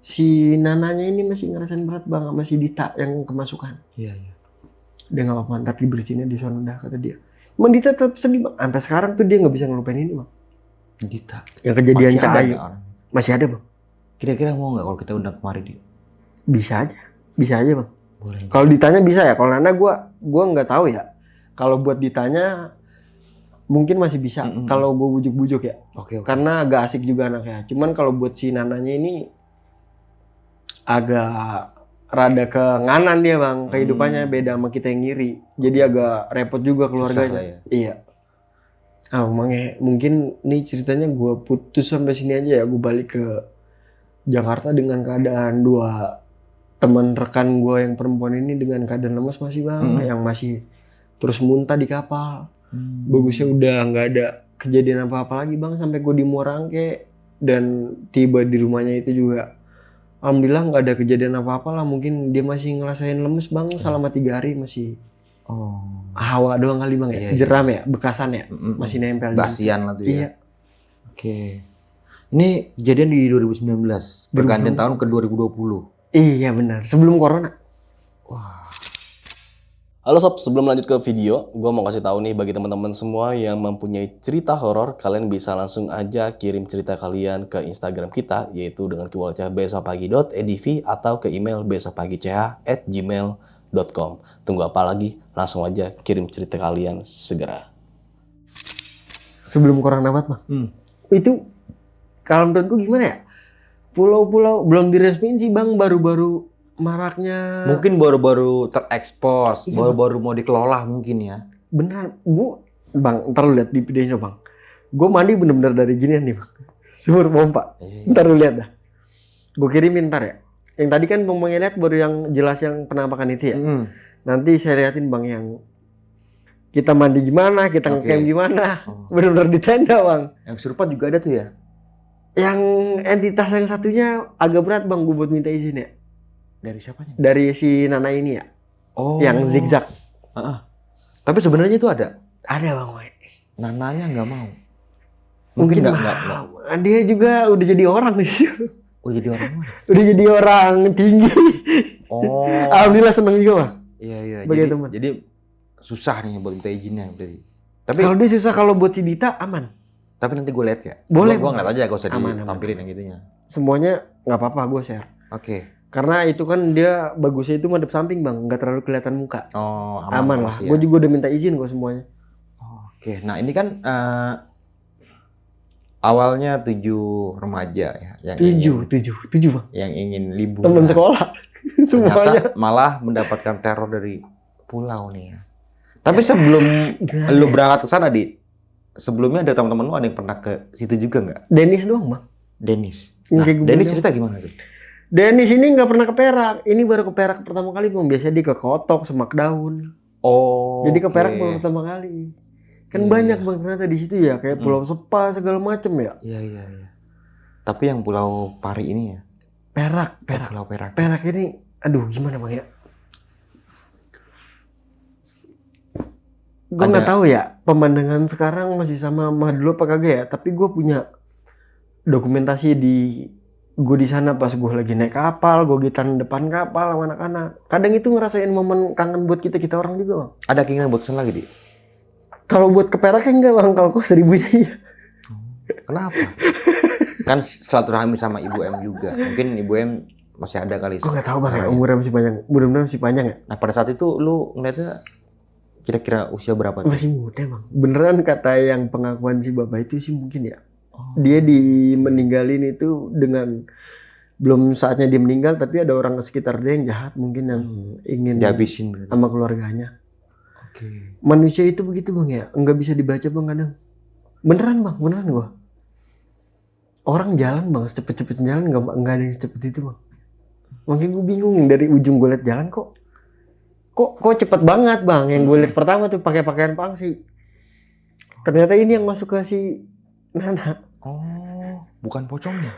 S1: Si Nananya ini masih ngerasain berat bang sama si Dita yang kemasukan. Iya. Dia nggak apa-apa ntar dibersihinnya di sono dah kata dia. Cuman Dita tetap sedih bang sampai sekarang tuh dia nggak bisa ngelupain ini bang. Dita yang kejadian Cahayu masih ada bang.
S2: Kira-kira mau nggak kalau kita undang kemari dia?
S1: Bisa aja Bisa aja bang.
S2: Boleh.
S1: Kalau ditanya bisa ya. Kalau Nana gue nggak tahu ya. Kalau buat ditanya mungkin masih bisa. Kalau gue bujuk-bujuk ya.
S2: Oke.
S1: Karena agak asik juga anaknya. Cuman kalau buat si Nananya ini agak rada ke nganan dia bang. Kehidupannya beda sama kita yang ngiri. Jadi agak repot juga keluarganya.
S2: Susah lah ya.
S1: Iya. Mungkin nih ceritanya gue putus sampai sini aja ya. Gue balik ke Jakarta dengan keadaan dua teman rekan gue yang perempuan ini dengan keadaan lemas masih bang. Yang masih terus muntah di kapal. Bagusnya udah nggak ada kejadian apa-apa lagi bang. Sampai gue di Muarangke. Dan tiba di rumahnya itu juga alhamdulillah nggak ada kejadian apa-apa lah. Mungkin dia masih ngerasain lemes bang selama 3 hari masih. Hawa doang kali bang ya.
S2: Iya,
S1: Jeram ya, bekasan ya. Masih nempel.
S2: Basian lah tuh ya.
S1: Iya.
S2: Oke. Ini kejadian di 2019. Pergantian tahun ke 2020.
S1: Iya benar. Sebelum corona.
S2: Wah.
S3: Halo sob, sebelum lanjut ke video, gue mau kasih tahu nih bagi teman-teman semua yang mempunyai cerita horor, kalian bisa langsung aja kirim cerita kalian ke Instagram kita, yaitu dengan keywordnya besokpagi.edv atau ke email besokpagi.ch@gmail.com. Tunggu apa lagi? Langsung aja kirim cerita kalian segera.
S1: Sebelum corona banget bang. Itu kalau menurut gue gimana ya? Pulau-pulau belum diresmiin sih bang, baru-baru maraknya.
S2: Mungkin baru-baru terekspos,
S1: Iya,
S2: baru-baru mau dikelola mungkin ya.
S1: Beneran, gue bang, ntar lu lihat di videonya bang. Gue mandi bener-bener dari ginian nih bang. Sumur pompa. Ntar lu lihat dah. Gue kirimin ntar ya. Yang tadi kan bang lihat baru yang jelas yang penampakan itu ya. Nanti saya liatin bang yang kita mandi gimana, kita ngecamp gimana. Bener-bener di tenda bang.
S2: Yang serupa juga ada tuh ya.
S1: Yang entitas yang satunya agak berat bang, gue buat minta izin ya.
S2: Dari siapanya?
S1: Dari si Nana ini ya. Yang zigzag.
S2: Tapi sebenarnya itu ada.
S1: Ada bang.
S2: Nananya nggak mau.
S1: Mungkin
S2: nggak.
S1: Dia juga udah jadi orang sih.
S2: Udah jadi orang mana?
S1: Udah jadi orang tinggi. Alhamdulillah seneng juga bang.
S2: Iya.
S1: Bagi teman.
S2: Jadi susah nih buat minta izinnya berarti. Tapi
S1: kalau dia susah, kalau buat si Dita aman.
S2: Tapi nanti gue lihat ya.
S1: Boleh.
S2: Gue ngeliat aja, gak usah
S1: Aman.
S2: ditampilin yang gitunya.
S1: Semuanya nggak apa-apa gue share.
S2: Oke.
S1: Karena itu kan dia bagusnya itu madep samping bang, nggak terlalu kelihatan muka. Aman lah.
S2: Ya.
S1: Gue juga udah minta izin kok semuanya.
S2: Oke. Nah ini kan awalnya 7 remaja ya. Yang
S1: 7 bang.
S2: Yang ingin liburan.
S1: Temen sekolah. Semuanya.
S2: Malah mendapatkan teror dari pulau nih ya. Tapi sebelum lu berangkat ke sana sebelumnya ada teman-teman lu ada yang pernah ke situ juga nggak?
S1: Dennis doang bang.
S2: Dennis.
S1: Nah,
S2: Dennis cerita gimana tuh?
S1: Dennis ini nggak pernah ke Perak. Ini baru ke Perak pertama kali bang. Biasanya dia ke Kotok, Semak Daun. Jadi ke Perak baru pertama kali. Kan banyak bang ternyata di situ ya, kayak Pulau Sepa segala macem ya.
S2: Iya. Tapi yang Pulau Pari ini ya.
S1: Perak.
S2: Pulau Perak.
S1: Perak ini, aduh gimana bang ya? Gue nggak tahu ya pemandangan sekarang masih sama dulu apa kagak ya. Tapi gue punya dokumentasi gue di sana pas gue lagi naik kapal, gue gitaran depan kapal sama anak-anak. Kadang itu ngerasain momen kangen buat kita orang juga bang.
S2: Ada keinginan buat kesana lagi, Di?
S1: Kalau buat ke Perak enggak bang, kalau kok 1000 ya.
S2: Kenapa? Kan silaturahmi sama Ibu M juga. Mungkin Ibu M masih ada kali.
S1: Gue nggak tahu bang, umurnya masih panjang. Mudah-mudahan masih panjang ya.
S2: Nah pada saat itu lu ngeliatnya kira-kira usia berapa?
S1: Masih muda bang. Beneran kata yang pengakuan si bapak itu sih mungkin ya. Dia meninggalin itu dengan belum saatnya dia meninggal, tapi ada orang sekitar dia yang jahat mungkin yang ingin
S2: dihabisin
S1: sama keluarganya.
S2: Oke.
S1: Manusia itu begitu bang ya, nggak bisa dibaca bang kadang. Beneran gua. Orang jalan bang, cepet-cepet jalan nggak ada yang cepet itu bang. Makanya gue bingung dari ujung gue liat jalan kok cepet banget bang. Yang gue liat pertama tuh pakai pakaian pangsi. Ternyata ini yang masuk ke si Nana.
S2: Oh, bukan pocongnya.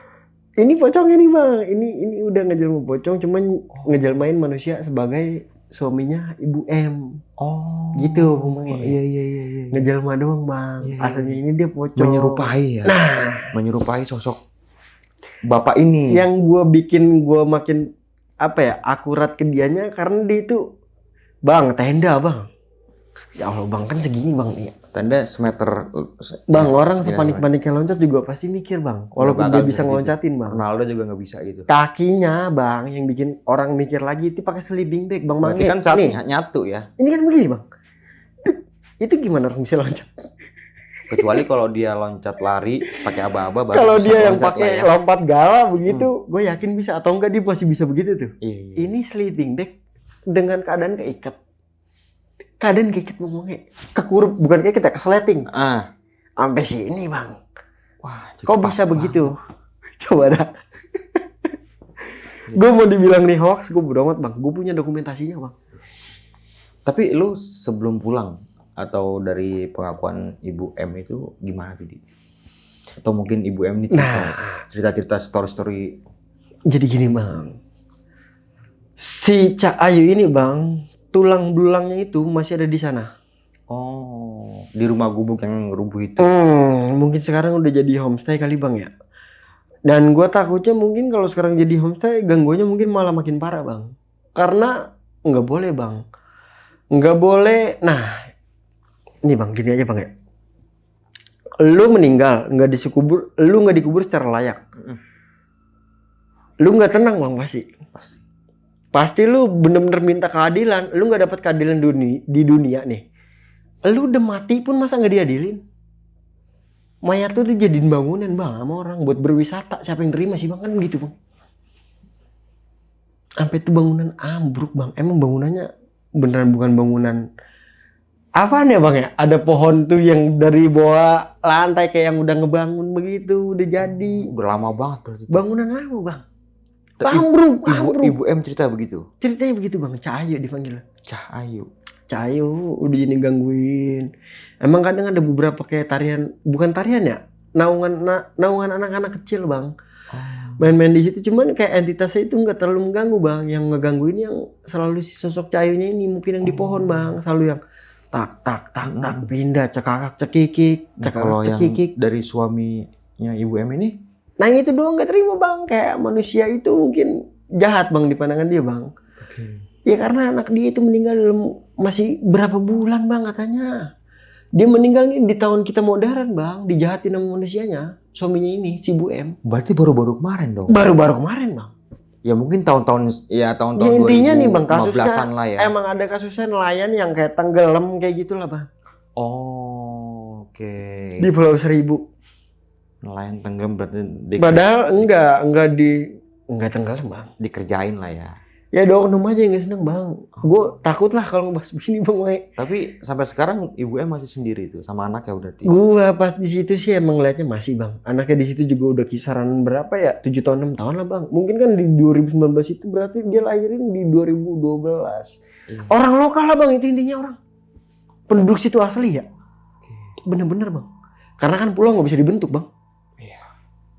S1: Ini pocongnya nih bang. Ini udah ngejelma pocong, cuman ngejelmain manusia sebagai suaminya Ibu M.
S2: Oh,
S1: gitu bang.
S2: Iya.
S1: Ngejelma doang bang.
S2: Iya.
S1: Aslinya ini dia pocong.
S2: Menyerupai ya. Menyerupai sosok bapak ini.
S1: Yang bikin gue makin akurat ke dianya karena dia itu bang tenda bang. Ya Allah bang, kan segini bang. Ya.
S2: Tanda semeter.
S1: Bang, orang
S2: segini
S1: sepanik-paniknya loncat juga pasti mikir bang. Walaupun dia bisa ngeloncatin bang.
S2: Ronaldo juga nggak bisa gitu.
S1: Kakinya bang, yang bikin orang mikir lagi itu pakai sleeping bag bang.
S2: Berarti
S1: Mangit.
S2: kan saat
S1: Nih,
S2: nyatu ya.
S1: ini kan begini bang. Itu gimana orang bisa loncat?
S2: Kecuali kalau dia loncat lari pakai aba-aba. baru
S1: Kalau
S2: bisa
S1: dia yang
S2: loncat
S1: pakai
S2: lah ya.
S1: lompat gala begitu, gue yakin bisa. Atau enggak dia masih bisa begitu tuh.
S2: Iya.
S1: Ini sleeping bag dengan keadaan keikat. Keadaan keikat ngomongnya. Kekurup, bukan keikat ya, kesleting. Sampai sini bang.
S2: Wah,
S1: Kok bisa begitu? Coba dah. Gue mau dibilang nih hoax, gue bodo amat bang. Gue punya dokumentasinya bang.
S2: Tapi lu sebelum pulang atau dari pengakuan Ibu M itu gimana tuh? Atau mungkin Ibu M ini cerita-cerita story-story.
S1: Jadi gini bang. Si Cak Ayu ini bang, tulang belulangnya itu masih ada di sana.
S2: Oh, di rumah gubuk yang rubuh itu.
S1: Mungkin sekarang udah jadi homestay kali bang ya. Dan gue takutnya mungkin kalau sekarang jadi homestay gangguannya mungkin malah makin parah bang. Karena nggak boleh bang. Nggak boleh. Nah, ini bang gini aja bang ya. Lu meninggal nggak dikubur, lu nggak dikubur secara layak. Lu nggak tenang bang pasti. Pasti lu bener-bener minta keadilan. Lu nggak dapat keadilan di dunia nih. Lu udah mati pun masa nggak diadilin? Mayat tuh dijadiin bangunan bang sama orang buat berwisata. Siapa yang terima sih bang, kan gitu bang. Sampai tuh bangunan ambruk bang. Emang bangunannya beneran bukan bangunan apaan ya bang ya? Ada pohon tuh yang dari bawah lantai kayak yang udah ngebangun begitu, udah jadi.
S2: Udah lama banget berarti.
S1: Bangunan lama bang. Ambruk.
S2: Ibu M cerita begitu.
S1: Ceritanya begitu bang. Cahyo dipanggil. Cahyo udah jadi gangguin. Emang kadang ada beberapa kayak tarian, bukan tarian ya, naungan anak-anak kecil bang. Main-main di situ, cuman kayak entitasnya itu nggak terlalu mengganggu bang. Yang ngegangguin yang selalu si sosok Cahyonya ini, mungkin yang di pohon bang, selalu yang tak pindah, cekakak cekikik,
S2: Kalau yang dari suaminya Ibu M ini?
S1: Nah itu doang gak terima bang, kayak manusia itu mungkin jahat bang di pandangan dia bang. Ya karena anak dia itu meninggal dalam masih berapa bulan bang katanya. Dia meninggal nih di tahun kita modern bang, dijahatin sama manusianya, suaminya ini si Bu M.
S2: Berarti baru-baru kemarin dong?
S1: Baru-baru kemarin bang.
S2: Ya mungkin tahun-tahun
S1: ya, intinya nih bang kasusnya
S2: lah ya.
S1: Emang ada kasusnya nelayan yang kayak tenggelam kayak gitulah bang.
S2: Oke.
S1: Di Pulau Seribu.
S2: Nelayan tenggelam berarti
S1: padahal enggak tenggelam bang.
S2: Dikerjain lah ya.
S1: Ya doang aja yang gak seneng bang. Gue takut lah kalau ngebahas begini bang.
S2: Tapi sampai sekarang Ibu M masih sendiri tuh sama anaknya udah.
S1: Gue pas di situ sih emang liatnya masih bang. Anaknya di situ juga udah kisaran berapa ya? 7 tahun 6 tahun lah bang. Mungkin kan di 2019 itu berarti dia lahirin di 2012. Orang lokal lah bang, itu intinya orang. Penduduk situ asli ya. Bener-bener bang. Karena kan pulau nggak bisa dibentuk bang.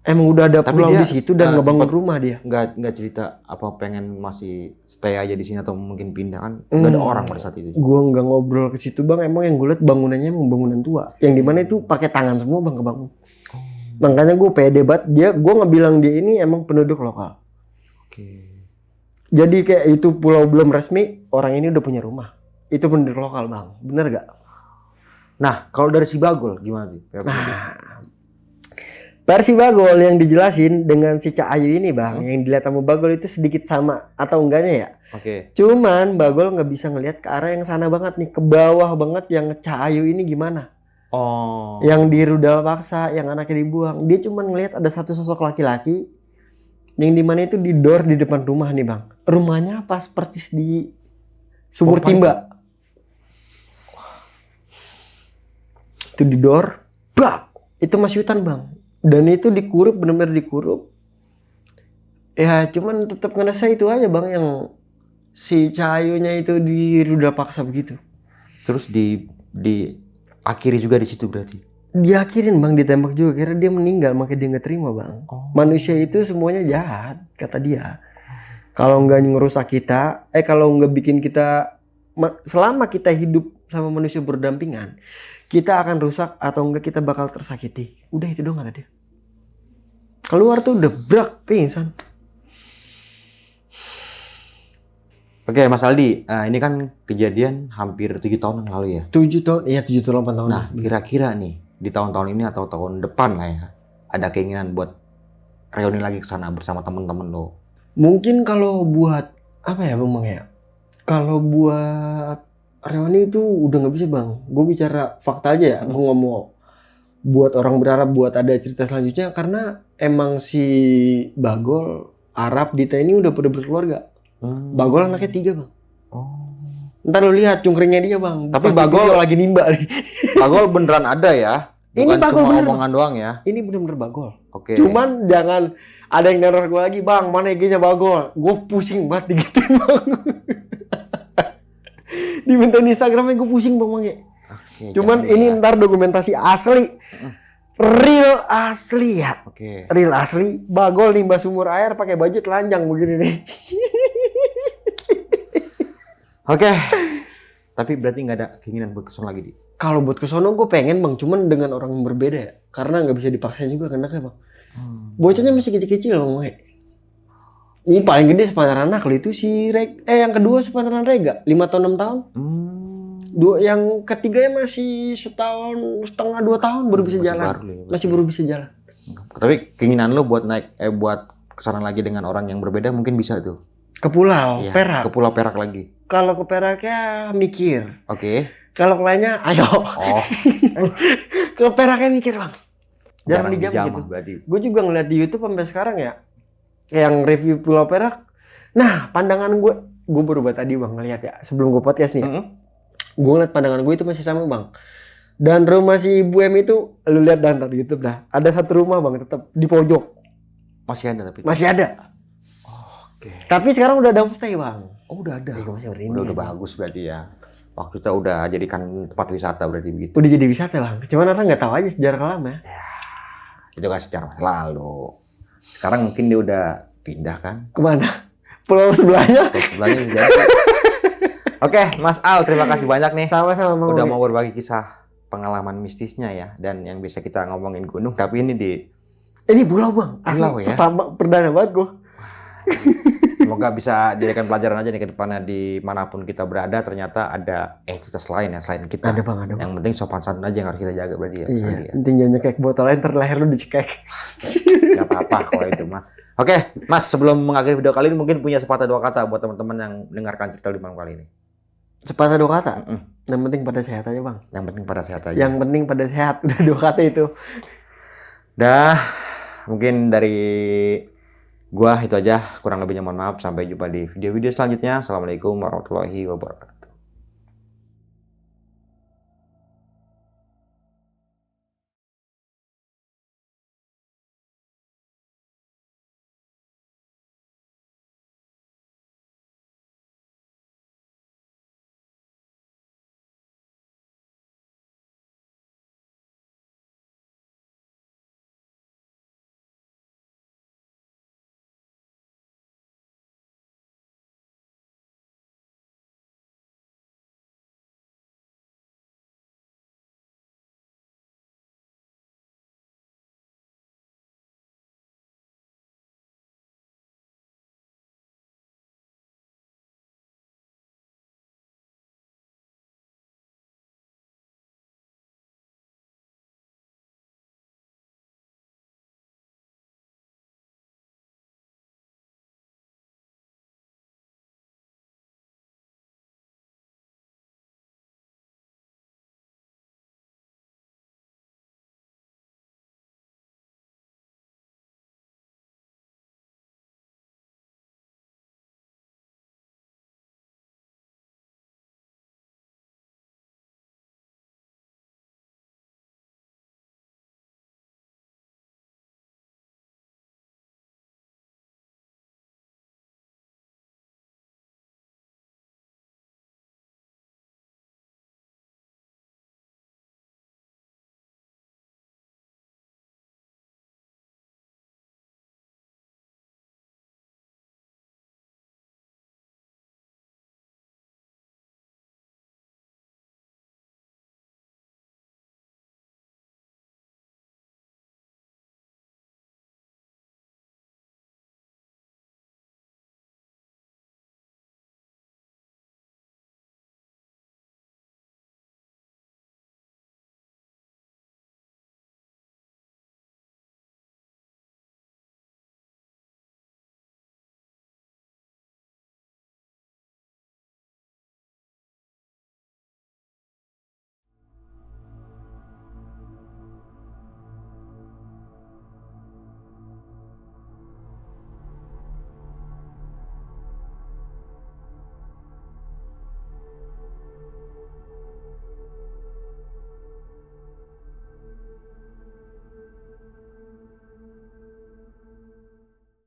S1: Emang udah ada pulau di situ dan ngebangun rumah dia.
S2: Nggak cerita apa pengen masih stay aja di sini atau mungkin pindah kan? Nggak ada orang pada saat itu.
S1: Gua nggak ngobrol ke situ bang. Emang yang gue lihat bangunannya emang bangunan tua. Yang dimana itu pakai tangan semua bang kebangun. Makanya gue pede banget dia. Gue ngebilang dia ini emang penduduk lokal. Jadi kayak itu pulau belum resmi, orang ini udah punya rumah. Itu penduduk lokal bang. Bener gak?
S2: Nah kalau dari si Bagol gimana sih?
S1: Versi Bagol yang dijelasin dengan si Cak Ayu ini bang, yang dilihat sama Bagol itu sedikit sama atau enggaknya ya. Cuman Bagol nggak bisa ngelihat ke arah yang sana banget nih, ke bawah banget yang Cak Ayu ini gimana. Yang di rudal paksa, yang anaknya dibuang. Dia cuma ngelihat ada satu sosok laki-laki yang dimana itu di door di depan rumah nih bang. Rumahnya pas persis di sumur timba. Itu di door, bak. Itu masih hutan bang. Dan itu dikurup, benar-benar dikurup. Ya cuman tetap ngerasa itu aja bang, yang si Cahyonya itu di rudal paksa begitu.
S2: Terus diakhiri juga di situ berarti?
S1: Diakhirin bang, ditembak juga. Karena dia meninggal, makanya dia nggak terima bang. Manusia itu semuanya jahat, kata dia. Kalau nggak ngerusak kita, kalau nggak bikin kita, selama kita hidup sama manusia berdampingan, kita akan rusak atau enggak kita bakal tersakiti. Udah itu doang kata dia. Keluar tuh udah brak, pingsan.
S2: Oke, Mas Aldi, ini kan kejadian hampir 7 tahun yang lalu ya.
S1: 7 tahun, iya 7 tahun 8 tahun.
S2: Nah, kira-kira nih di tahun-tahun ini atau tahun depan lah ya, ada keinginan buat reuni lagi ke sana bersama temen-temen lo.
S1: Mungkin kalau buat apa ya Bang ya? Kalau buat reuni itu udah nggak bisa Bang. Gue bicara fakta aja ya. Gue nggak mau buat orang berharap buat ada cerita selanjutnya karena emang si Bagol, Arab, Dita ini udah pada berkeluarga. Bagol anaknya 3 Bang.
S2: Oh.
S1: Ntar lu lihat cungkringnya dia Bang.
S2: Tapi
S1: Pasti
S2: Bagol
S1: video lagi nimba nih.
S2: Bagol beneran ada ya?
S1: Ini
S2: Bukan
S1: Bagol
S2: cuma
S1: beneran.
S2: omongan doang ya?
S1: Ini bener-bener Bagol.
S2: Oke.
S1: Cuman jangan ada yang neror gue lagi, Bang, mana IG-nya Bagol? Gue pusing banget digituin, Bang. Dimintain Instagramnya gue pusing, Bang Mange.
S2: Oke,
S1: Cuman
S2: jangan
S1: ini
S2: ya.
S1: ntar dokumentasi asli. Real asli ya.
S2: Oke.
S1: Real asli. Bagol nimba sumur air pakai baju telanjang begini nih.
S2: Oke. Tapi berarti nggak ada keinginan buat kesana lagi, Di?
S1: Kalau buat kesono gue pengen, Bang, cuman dengan orang yang berbeda ya. Karena nggak bisa dipaksain juga kan, Bang. Bocahnya masih kecil-kecil Bang Mange. Ini paling gede sepantaran anak lo itu si yang kedua sepantaran Rega 5 tahun 6 tahun. Yang ketiganya masih 1,5 tahun 2 tahun baru bisa
S2: Masih
S1: jalan.
S2: baru ya,
S1: Masih baru bisa jalan.
S2: Tapi keinginan lo buat buat kesana lagi dengan orang yang berbeda mungkin bisa tuh.
S1: Ke Pulau
S2: Iya,
S1: Perak.
S2: ke Pulau Perak lagi.
S1: Kalau ke Peraknya mikir.
S2: Oke.
S1: Kalau ke lainnya ayo.
S2: Oh,
S1: Ke Peraknya mikir Bang. Jarang dijamah
S2: dijamah
S1: gitu.
S2: berarti.
S1: Gue juga ngeliat di YouTube sampai sekarang ya. Yang review Pulau Perak. Nah, pandangan gue baru buat tadi Bang ngeliat ya. Sebelum gue podcast nih ya. Gue ngeliat pandangan gue itu masih sama Bang. Dan rumah si Ibu M itu, lu lihat dan di YouTube dah. Ada satu rumah Bang tetap di pojok.
S2: Masih ada tapi.
S1: Masih ada.
S2: Oke.
S1: Tapi sekarang udah ada homestay Bang.
S2: Oh, udah ada.
S1: Iya, gua masih merinding
S2: Udah
S1: aja.
S2: bagus berarti ya. Waktu itu udah jadikan tempat wisata berarti begitu.
S1: Udah jadi wisata Bang. Cuman orang nggak tahu aja sejarah kelam ya.
S2: Itu kan sejarah masa lalu. Sekarang mungkin dia udah pindah kan.
S1: Kemana? Pulau sebelahnya?
S2: Terus sebelahnya jadi. Oke, Mas Al, terima kasih banyak nih.
S1: Sama-sama Bang.
S2: Udah mau berbagi kisah pengalaman mistisnya ya. Dan yang bisa kita ngomongin gunung, tapi ini di
S1: Ini pulau Bang. Asli
S2: Pulau, ya?
S1: pertama perdana banget gue.
S2: semoga bisa dijadikan pelajaran aja nih ke depannya dimanapun kita berada ternyata ada entitas lain ya selain kita.
S1: Ada Bang, ada Bang.
S2: Yang penting sopan santun aja yang harus kita jaga berarti ya. Mas Aldi
S1: Iya,
S2: ya.
S1: penting jangan nyekek botol lain terlahir lu dicekek.
S2: Gak apa-apa kalau itu mah. Oke, Mas, sebelum mengakhiri video kali ini mungkin punya sepatah dua kata buat teman-teman yang mendengarkan cerita di malam kali ini.
S1: Sepatah 2 kata.
S2: Mm-mm.
S1: Yang penting pada sehat aja Bang.
S2: Yang penting pada sehat aja.
S1: Yang penting pada sehat. Udah 2 kata itu.
S2: Dah, mungkin dari gua itu aja. Kurang lebihnya mohon maaf. Sampai jumpa di video-video selanjutnya. Assalamualaikum warahmatullahi wabarakatuh.